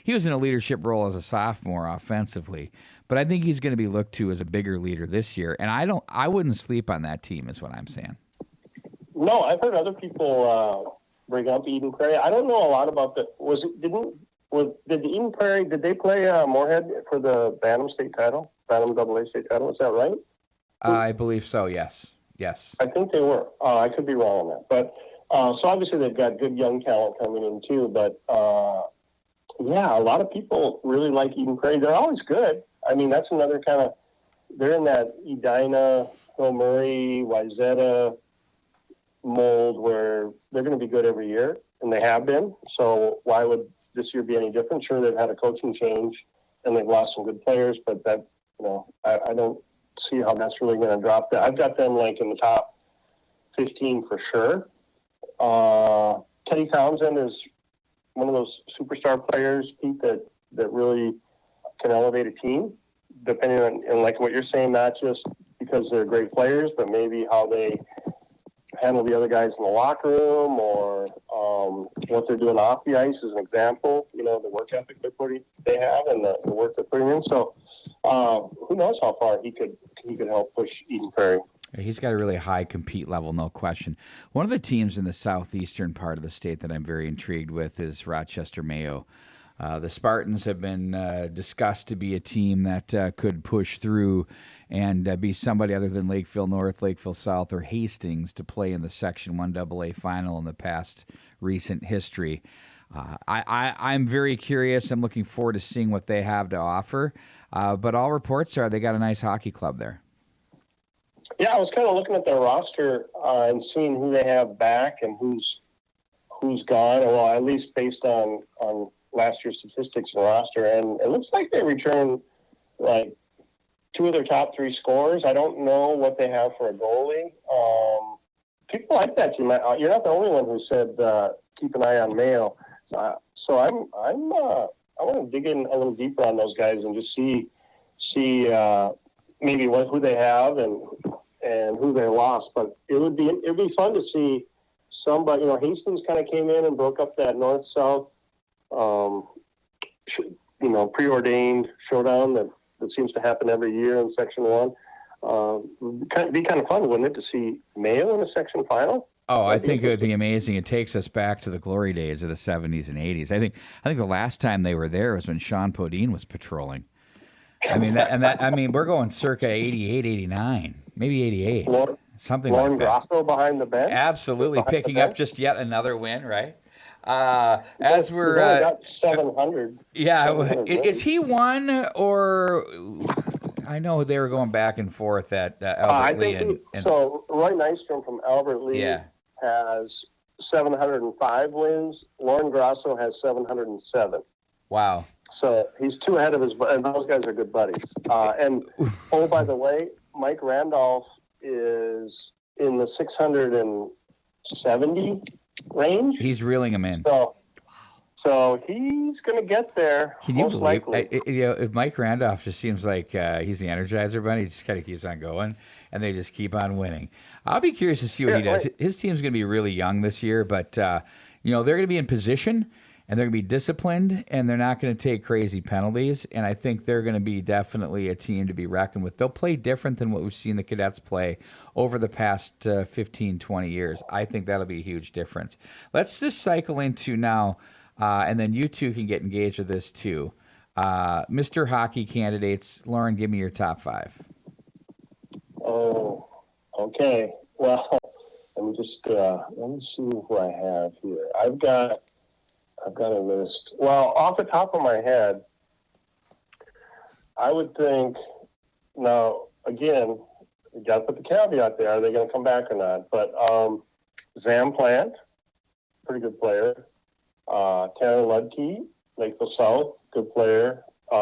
he was in a leadership role as a sophomore offensively, but I think he's going to be looked to as a bigger leader this year. And I wouldn't sleep on that team is what I'm saying. No, I've heard other people bring up Eden Prairie. I don't know a lot about did the Eden Prairie, did they play Moorhead for the Bantam state title, Bantam AA state title? Is that right? I believe so. Yes. I think they were. I could be wrong on that, but so obviously they've got good young talent coming in too, but yeah, a lot of people really like Eden Prairie. They're always good. I mean, that's another kind of, they're in that Edina Phil Murray, Wyzetta mold where they're going to be good every year, and they have been. So why would this year be any different? Sure, they've had a coaching change, and they've lost some good players, but that, I don't see how that's really going to drop that. I've got them like in the top 15 for sure. Teddy Townsend is one of those superstar players, Pete, that really can elevate a team, depending on, and like what you're saying, not just because they're great players, but maybe how they handle the other guys in the locker room, or what they're doing off the ice as an example, the work ethic they have and the work they're putting in. So who knows how far he could help push Eden Prairie. He's got a really high compete level, no question. One of the teams in the southeastern part of the state that I'm very intrigued with is Rochester Mayo. The Spartans have been discussed to be a team that could push through and be somebody other than Lakeville North, Lakeville South, or Hastings to play in the Section 1AA final in the past recent history. I'm very curious. I'm looking forward to seeing what they have to offer. But all reports are they got a nice hockey club there. Yeah, I was kind of looking at their roster and seeing who they have back and who's gone. Well, at least based on last year's statistics and roster, and it looks like they returned like 2 of their top 3 scorers. I don't know what they have for a goalie. People like that team. You're not the only one who said keep an eye on Mayo. So I want to dig in a little deeper on those guys and just see maybe who they have and who they lost. But it'd be fun to see somebody. Hastings kind of came in and broke up that north-south preordained showdown that seems to happen every year in Section 1. It'd be kind of fun, wouldn't it, to see Mayo in a section final? Oh, I think it would be amazing. It takes us back to the glory days of the 70s and 80s. I think the last time they were there was when Sean Podine was patrolling. I mean, we're going circa 88, 89, maybe 88, something Loren like that. Grosso behind the bench? Absolutely, picking up just yet another win, right? As we're only got 700. Yeah, is he one, or I know they were going back and forth at Albert Lee. So Roy Nystrom from Albert Lee has 705 wins. Loren Grosso has 707. Wow. So he's 2 ahead of his, and those guys are good buddies. And by the way, Mike Randolph is in the 670 range. He's reeling him in. So he's going to get there. Can you most believe? likely. If Mike Randolph just seems like he's the Energizer Bunny, he just kind of keeps on going, and they just keep on winning. I'll be curious to see what he does. Right. His team's going to be really young this year, but they're going to be in position. And they're going to be disciplined, and they're not going to take crazy penalties. And I think they're going to be definitely a team to be reckoned with. They'll play different than what we've seen the Cadets play over the past 15, 20 years. I think that'll be a huge difference. Let's just cycle into now, and then you two can get engaged with this too. Mr. Hockey candidates. Loren, give me your top 5. Oh, okay. Well, let me see who I have here. I've got a list. Well, off the top of my head, I would think, now, again, you got to put the caveat there. Are they going to come back or not? But Zam Plant, pretty good player. Tanner Ludke, Lakeville South, good player. They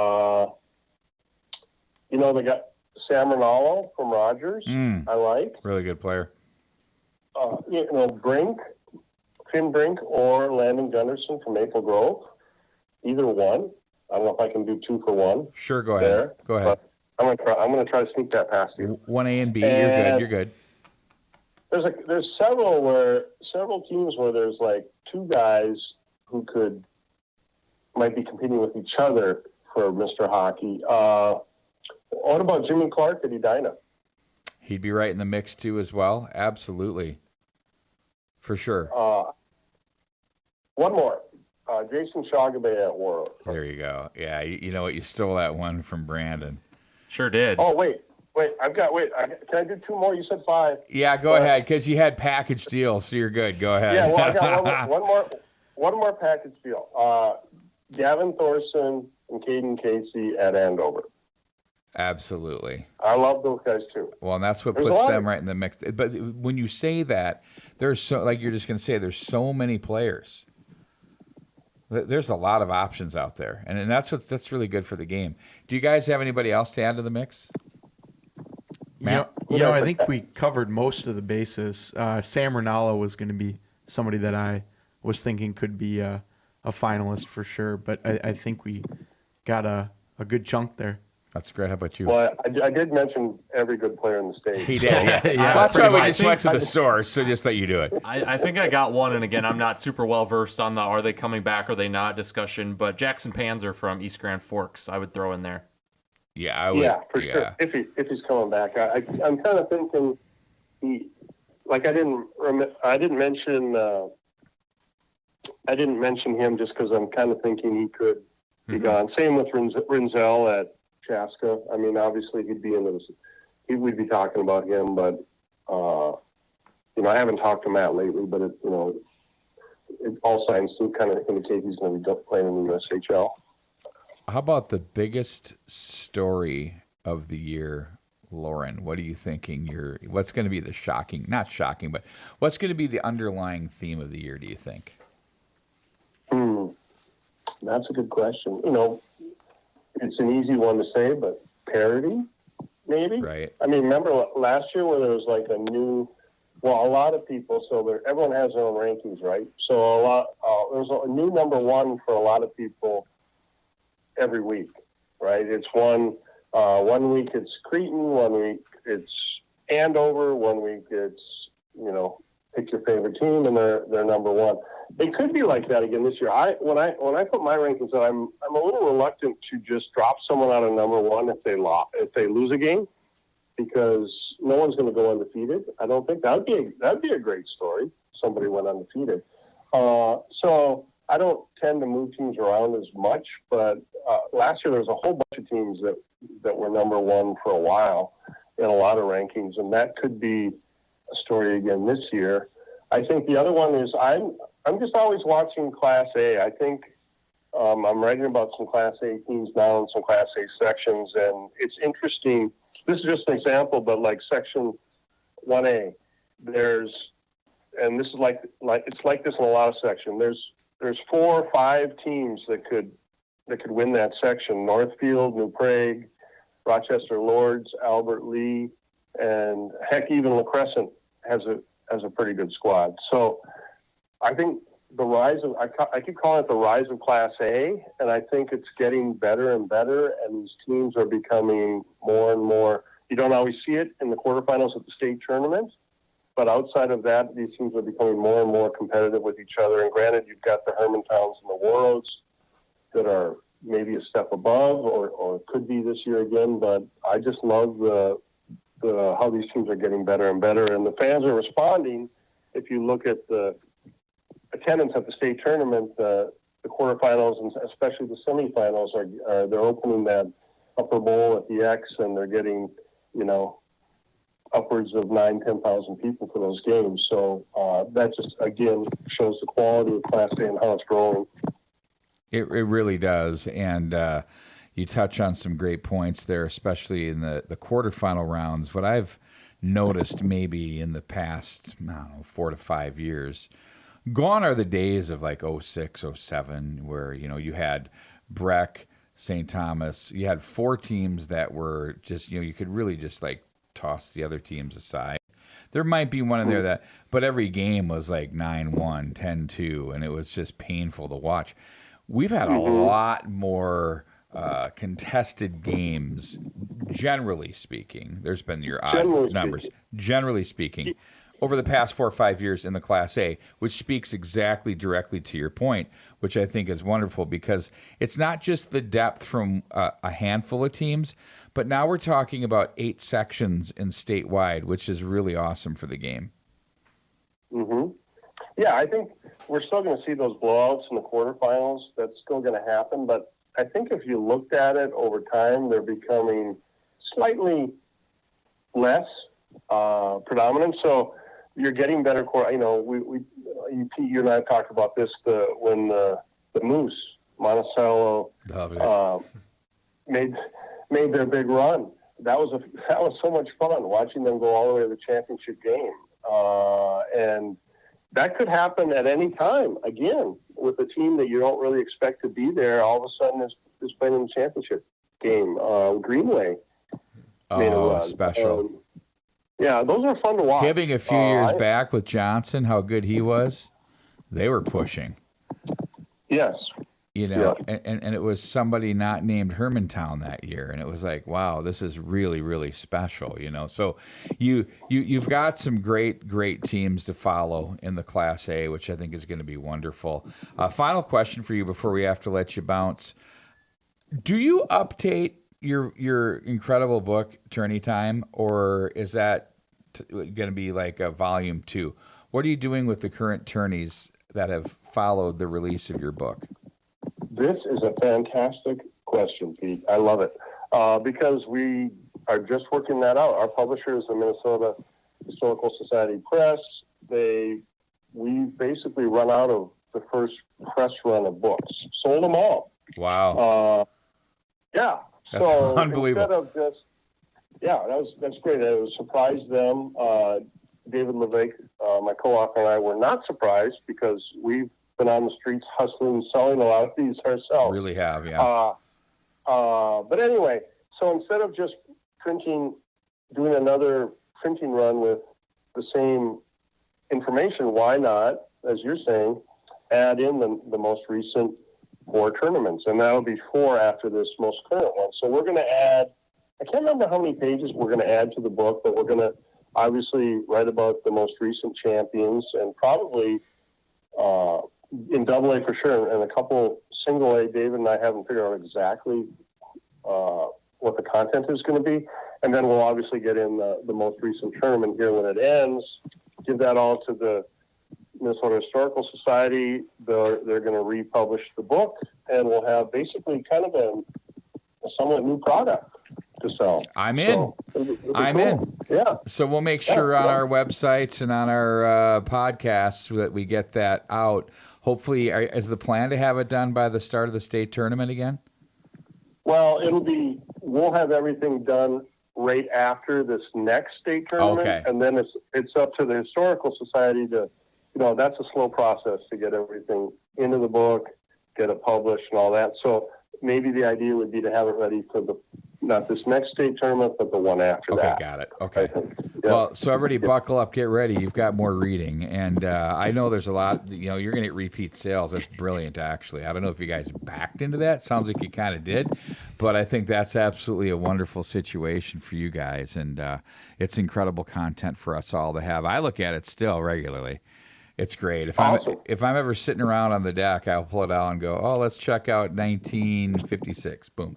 got Sam Rinaldo from Rogers, I like. Really good player. Tim Brink or Landon Gunderson from Maple Grove. Either one. I don't know if I can do 2 for 1. Sure, go ahead. Go ahead. I'm gonna try to sneak that past you. 1A and B. You're good. There's several teams where there's like 2 guys who might be competing with each other for Mr. Hockey. What about Jimmy Clark at Edina? He'd be right in the mix too as well. Absolutely. For sure. One more. Jason Shagabe at Warwick. There you go. Yeah, you know what? You stole that one from Brandon. Sure did. Oh, wait. Can I do 2 more? You said 5. Yeah, go ahead, because you had package deals, so you're good. Go ahead. Yeah, well, I got one more package deal. Gavin Thorson and Caden Casey at Andover. Absolutely. I love those guys too. Well, and that's what There's a puts lot them of- right in the mix. But when you say that, there's so, like you're just going to say, there's so many players. There's a lot of options out there, and that's really good for the game. Do you guys have anybody else to add to the mix? I think we covered most of the bases. Sam Rinaldo was going to be somebody that I was thinking could be a finalist for sure, but I think we got a good chunk there. That's great. How about you? Well, I did mention every good player in the state. He did, yeah. Yeah, That's why we much. just went to the source, so just let you do it. I think I got one, and again, I'm not super well versed on the are they coming back, are they not discussion, but Jackson Panzer from East Grand Forks, I would throw in there. Yeah, I would. Yeah, for sure. If he's coming back, I'm kind of thinking I didn't mention him just because I'm kind of thinking he could be gone. Same with Rinzel at Chaska. I mean, obviously we'd be talking about him, but I haven't talked to Matt lately, but all signs kind of indicate he's going to be playing in the USHL. How about the biggest story of the year, Loren? What are you thinking? What's going to be the not shocking, but what's going to be the underlying theme of the year, do you think? That's a good question. It's an easy one to say, but parity, maybe? Right. I mean, remember last year where there was like a lot of people, everyone has their own rankings, right? So there's a new number one for a lot of people every week, right? It's one week it's Cretan, 1 week it's Andover, 1 week it's, pick your favorite team and they're number one. It could be like that again this year. When I put my rankings out, I'm a little reluctant to just drop someone out of number one if they lose a game, because no one's going to go undefeated. I don't think that'd be a great story. Somebody went undefeated. So I don't tend to move teams around as much, but last year there was a whole bunch of teams that were number one for a while in a lot of rankings, and that could be a story again this year. I think the other one is I'm just always watching Class A. I think I'm writing about some Class A teams now and some Class A sections, and it's interesting. This is just an example, but like Section 1A, and this is like it's like this in a lot of sections. There's 4 or 5 teams that could win that section: Northfield, New Prague, Rochester Lords, Albert Lee, and heck, even La Crescent has a pretty good squad. So I think the rise of I keep calling it the rise of Class A, and I think it's getting better and better, and these teams are becoming more and more. You don't always see it in the quarterfinals at the state tournament, but outside of that, these teams are becoming more and more competitive with each other. And granted, you've got the Hermantowns and the Warroads that are maybe a step above, or could be this year again. But I just love the how these teams are getting better and better, and the fans are responding. If you look at the attendance at the state tournament, the quarterfinals and especially the semifinals they're opening that upper bowl at the X, and they're getting upwards of 10,000 people for those games. So that just again shows the quality of Class A and how it's growing. It really does, and you touch on some great points there, especially in the quarterfinal rounds. What I've noticed maybe in the past, 4 to 5 years, gone are the days of like 06, 07, where, you had Breck, St. Thomas. You had 4 teams that were just, you could really just like toss the other teams aside. There might be one in there but every game was like 9-1, 10-2, and it was just painful to watch. We've had a lot more contested games, generally speaking. There's been your odd numbers. Generally speaking, over the past 4 or 5 years in the Class A, which speaks directly to your point, which I think is wonderful, because it's not just the depth from a handful of teams, but now we're talking about 8 sections in statewide, which is really awesome for the game. Yeah, I think we're still going to see those blowouts in the quarterfinals. That's still going to happen, but I think if you looked at it over time, they're becoming slightly less predominant. So you're getting better. Pete, you and I talked about this when the Moose Monticello made made their big run. That was so much fun watching them go all the way to the championship game. And that could happen at any time again with a team that you don't really expect to be there. All of a sudden is playing in the championship game. Greenway made a run. Special. Yeah, those are fun to watch. Hibbing a few years back with Johnson, how good he was. They were pushing. Yes. And it was somebody not named Hermantown that year, and it was like, wow, this is really, really special, So you've got some great teams to follow in the Class A, which I think is going to be wonderful. Final question for you before we have to let you bounce: do you update your incredible book, Tourney Time, or is that going to be like a volume 2? What are you doing with the current tourneys that have followed the release of your book? This is a fantastic question, Pete. I love it because we are just working that out. Our publisher is the Minnesota Historical Society Press. We basically run out of the first press run of books. Sold them all. Wow. Yeah. That's so unbelievable. Instead of just, that's great. It surprised them. David Levesque, my co-author, and I were not surprised because we've been on the streets hustling and selling a lot of these ourselves. Really have, yeah. But anyway, so instead of just doing another printing run with the same information, why not, as you're saying, add in the most recent 4 tournaments? And that'll be 4 after this most current one. So we're going to add, I can't remember how many pages we're going to add to the book, but we're going to obviously write about the most recent champions and probably in AA for sure, and a couple single A. David and I haven't figured out exactly what the content is going to be. And then we'll obviously get in the most recent tournament here when it ends, give that all to the Minnesota Historical Society. They're going to republish the book, and we'll have basically kind of a somewhat new product to sell. I'm in. I'm in. Yeah. So we'll make sure on our websites and on our podcasts that we get that out. Hopefully, is the plan to have it done by the start of the state tournament again? Well, we'll have everything done right after this next state tournament. Okay. And then it's up to the Historical Society to, that's a slow process to get everything into the book, get it published and all that. So maybe the idea would be to have it ready for not this next state tournament, but the one after that. Okay, got it. Okay. Yeah. Well, so everybody buckle up, get ready. You've got more reading. And I know there's a lot, you're going to get repeat sales. That's brilliant, actually. I don't know if you guys backed into that. Sounds like you kind of did. But I think that's absolutely a wonderful situation for you guys. And it's incredible content for us all to have. I look at it still regularly. It's great. If I'm ever sitting around on the deck, I'll pull it out and go, oh, let's check out 1956. Boom.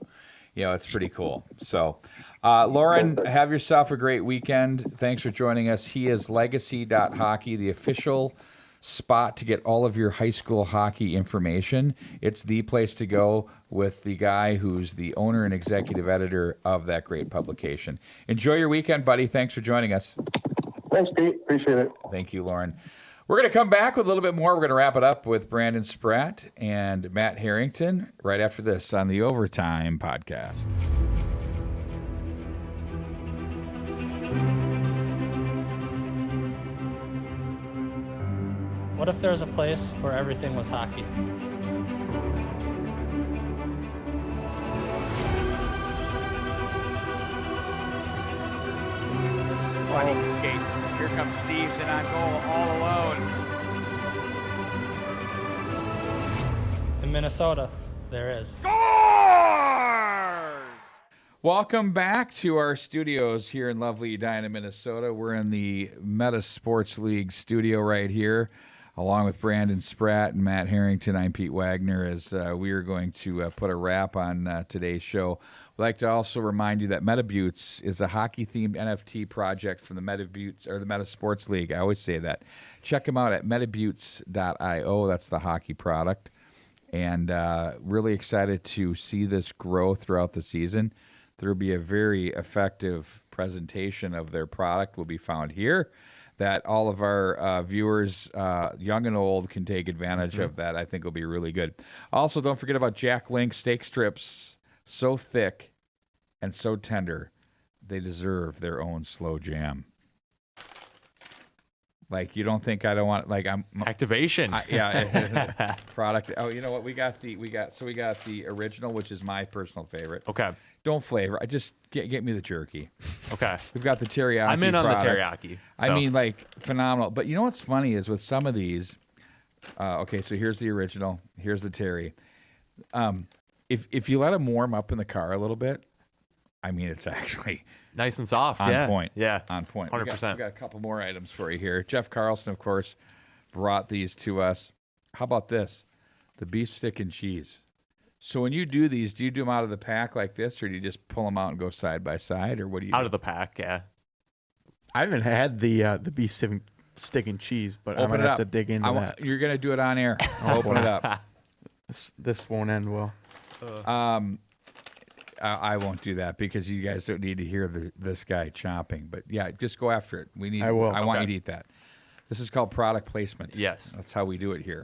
It's pretty cool. So, Loren, have yourself a great weekend. Thanks for joining us. He is Legacy.Hockey, the official spot to get all of your high school hockey information. It's the place to go with the guy who's the owner and executive editor of that great publication. Enjoy your weekend, buddy. Thanks for joining us. Thanks, Pete. Appreciate it. Thank you, Loren. We're going to come back with a little bit more. We're going to wrap it up with Brandon Spratt and Matt Harrington right after this on the Overtime Podcast. What if there was a place where everything was hockey? Oh, I hate to skate. Here comes Steves and on goal all alone. In Minnesota, there is. Scores! Welcome back to our studios here in lovely Edina, Minnesota. We're in the Meta Sports League studio right here, along with Brandon Spratt and Matt Harrington. I'm Pete Waggoner, as we are going to put a wrap on today's show. We'd like to also remind you that MetaButtes is a hockey-themed NFT project from the MetaButtes, or the Meta Sports League. I always say that. Check them out at metabuttes.io. That's the hockey product. And really excited to see this grow throughout the season. There will be a very effective presentation of their product will be found here that all of our viewers, young and old, can take advantage of. That I think will be really good. Also, don't forget about Jack Link steak strips. So thick, and so tender, they deserve their own slow jam. Like, you don't think I don't want, like, I'm Activation. yeah. Product. Oh, you know what? We got the original, which is my personal favorite. Okay. Don't flavor. I just get me the jerky. Okay. We've got the teriyaki. I'm in on product. the teriyaki. I so. mean, like, phenomenal. But you know what's funny is with some of these, okay, so here's the original. Here's the terry. If you let them warm up in the car a little bit, I mean, it's actually nice and soft. on point. Yeah. On point. 100%. We got a couple more items for you here. Jeff Carlson, of course, brought these to us. How about this? The beef stick and cheese. So when you do these, do you do them out of the pack like this, or do you just pull them out and go side by side, or what do you Out do? of the pack, yeah. I haven't had the beef stick and cheese, but I'm Open gonna it have up. to dig into that. You're gonna do it on air. I'll open it up. This won't end well. I won't do that because you guys don't need to hear this guy chomping. But yeah, just go after it. I will. I want Okay. you to eat that. This is called product placement. Yes. That's how we do it here.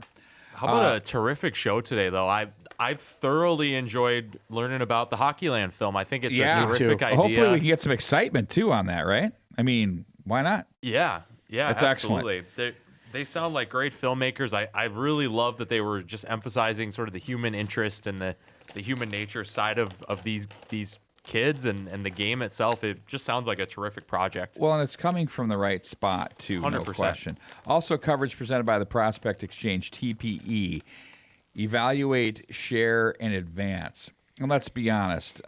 How about a terrific show today, though? I thoroughly enjoyed learning about the Hockeyland film. I think it's a terrific idea. Hopefully we can get some excitement too on that, right? I mean, why not? Yeah, That's absolutely. They sound like great filmmakers. I really love that they were just emphasizing sort of the human interest and the human nature side of these kids and the game itself. It just sounds like a terrific project. Well, and it's coming from the right spot too, 100%. No question. Also, coverage presented by the Prospect Exchange, TPE. Evaluate, share, and advance. And let's be honest.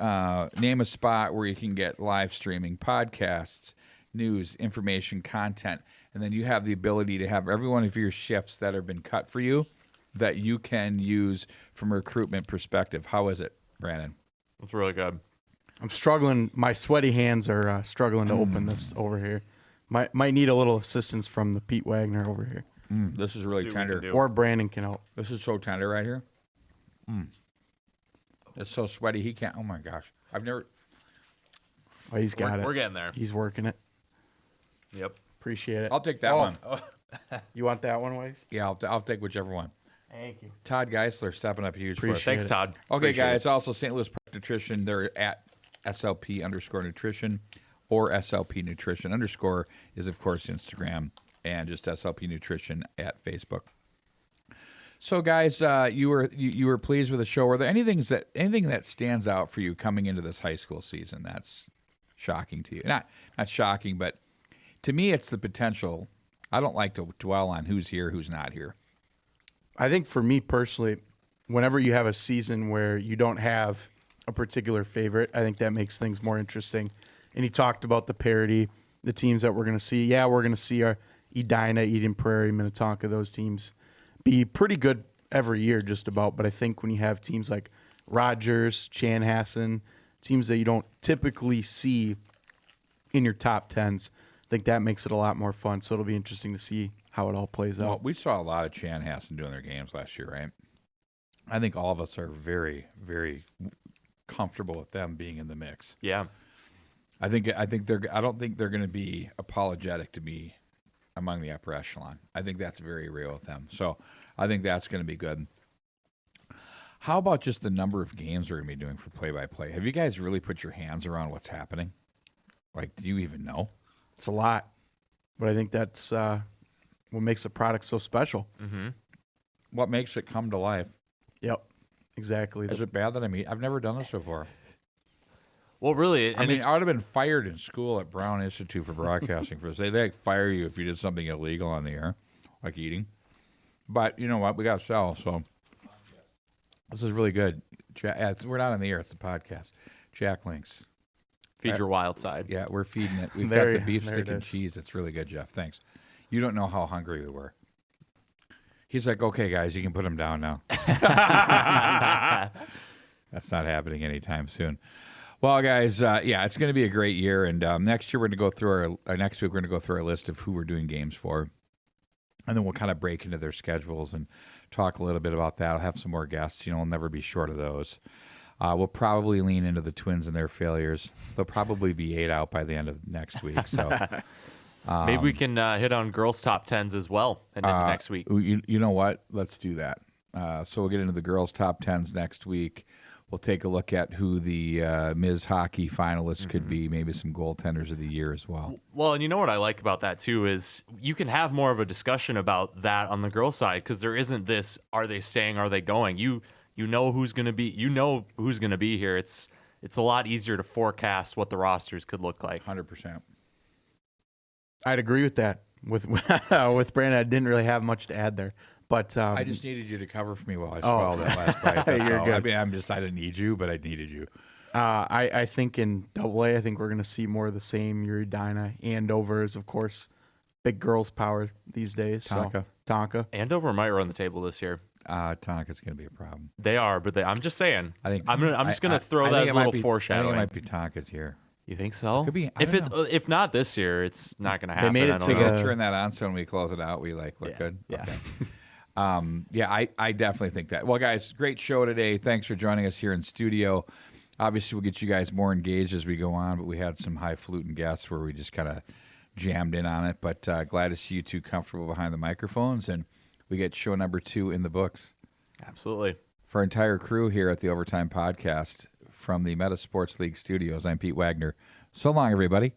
Name a spot where you can get live streaming, podcasts, news, information, content, and then you have the ability to have every one of your shifts that have been cut for you that you can use from a recruitment perspective. How is it, Brandon? It's really good. I'm struggling. My sweaty hands are struggling to open this over here. Might need a little assistance from the Pete Waggoner over here. This is really tender. Or Brandon can help. This is so tender right here. It's so sweaty. He can't. Oh my gosh. I've never. Oh, he's got it. We're getting there. He's working it. Yep. Appreciate it. I'll take that one. You want that one, Waze? Yeah, I'll take whichever one. Thank you. Todd Geisler stepping up huge for us. Appreciate Thanks, Todd. Okay, Appreciate guys. it. Also, St. Louis Park Nutrition. They're at SLP_nutrition or SLP Nutrition _ is, of course, Instagram, and just SLP Nutrition at Facebook. So, guys, you were pleased with the show. Were there anything that stands out for you coming into this high school season that's shocking to you? Not shocking, but to me, it's the potential. I don't like to dwell on who's here, who's not here. I think for me personally, whenever you have a season where you don't have a particular favorite, I think that makes things more interesting. And he talked about the parity, the teams that we're going to see. Yeah, we're going to see our Edina, Eden Prairie, Minnetonka, those teams be pretty good every year just about. But I think when you have teams like Rogers, Chanhassen, teams that you don't typically see in your top tens, I think that makes it a lot more fun. So it'll be interesting to see how it all plays Well, out. we saw a lot of Chanhassen doing their games last year, right? I think all of us are very, very comfortable with them being in the mix. Yeah. I don't think they're going to be apologetic to be among the upper echelon. I think that's very real with them. So I think that's going to be good. How about just the number of games we're going to be doing for play-by-play? Have you guys really put your hands around what's happening? Like, do you even know? It's a lot. But I think that's what makes the product so special. Mm-hmm. What makes it come to life? Yep, exactly. Is it bad that I've never done this before? Well, really, I mean, I would have been fired in school at Brown Institute for Broadcasting for this. They like fire you if you did something illegal on the air, like eating. But you know what? We got to sell, so this is really good. We're not on the air; it's a podcast. Jack Links. feed your wild side. Yeah, we're feeding it. We've There- got the beef there stick it and is. cheese. It's really good, Jeff. Thanks. You don't know how hungry we were. He's like, okay, guys, you can put him down now. That's not happening anytime soon. Well, guys, yeah, it's going to be a great year, and next year we're going to go through next week we're going to go through our list of who we're doing games for, and then we'll kind of break into their schedules and talk a little bit about that. I'll have some more guests. We'll never be short of those. We'll probably lean into the Twins and their failures. They'll probably be 8 out by the end of next week. So maybe we can hit on girls' top 10s as well and into next week. You know what? Let's do that. So we'll get into the girls' top 10s next week. we'll take a look at who the Ms. Hockey finalists could be, maybe some goaltenders of the year as well. Well, and you know what I like about that too is you can have more of a discussion about that on the girls' side because there isn't this: are they staying? Are they going? You know who's going to be. You know who's going to be here. It's a lot easier to forecast what the rosters could look like. 100%. I'd agree with that. With Brandon, I didn't really have much to add there. But I just needed you to cover for me while I swallowed that last bite. That's You're all. good. I mean, I didn't need you, but I needed you. I think in AA, I think we're going to see more of the same. Yuri Dyna. Andover is, of course, big girls' power these days. Tonka. Andover might run the table this year. Tonka's going to be a problem. They are, but I'm just saying. I think I'm just going to throw that as a little foreshadowing. I think it might be Tonka's year. You think so? Could be. If not this year, it's not going to happen. They made it to turn that on so when we close it out, we look good. Yeah. Okay. I definitely think that. Well, guys, great show today. Thanks for joining us here in studio. Obviously, we'll get you guys more engaged as we go on, but we had some highfalutin guests where we just kind of jammed in on it. But glad to see you two comfortable behind the microphones, and we get show number 2 in the books. Absolutely. For our entire crew here at the Overtime Podcast from the Meta Sports League studios, I'm Pete Waggoner. So long, everybody.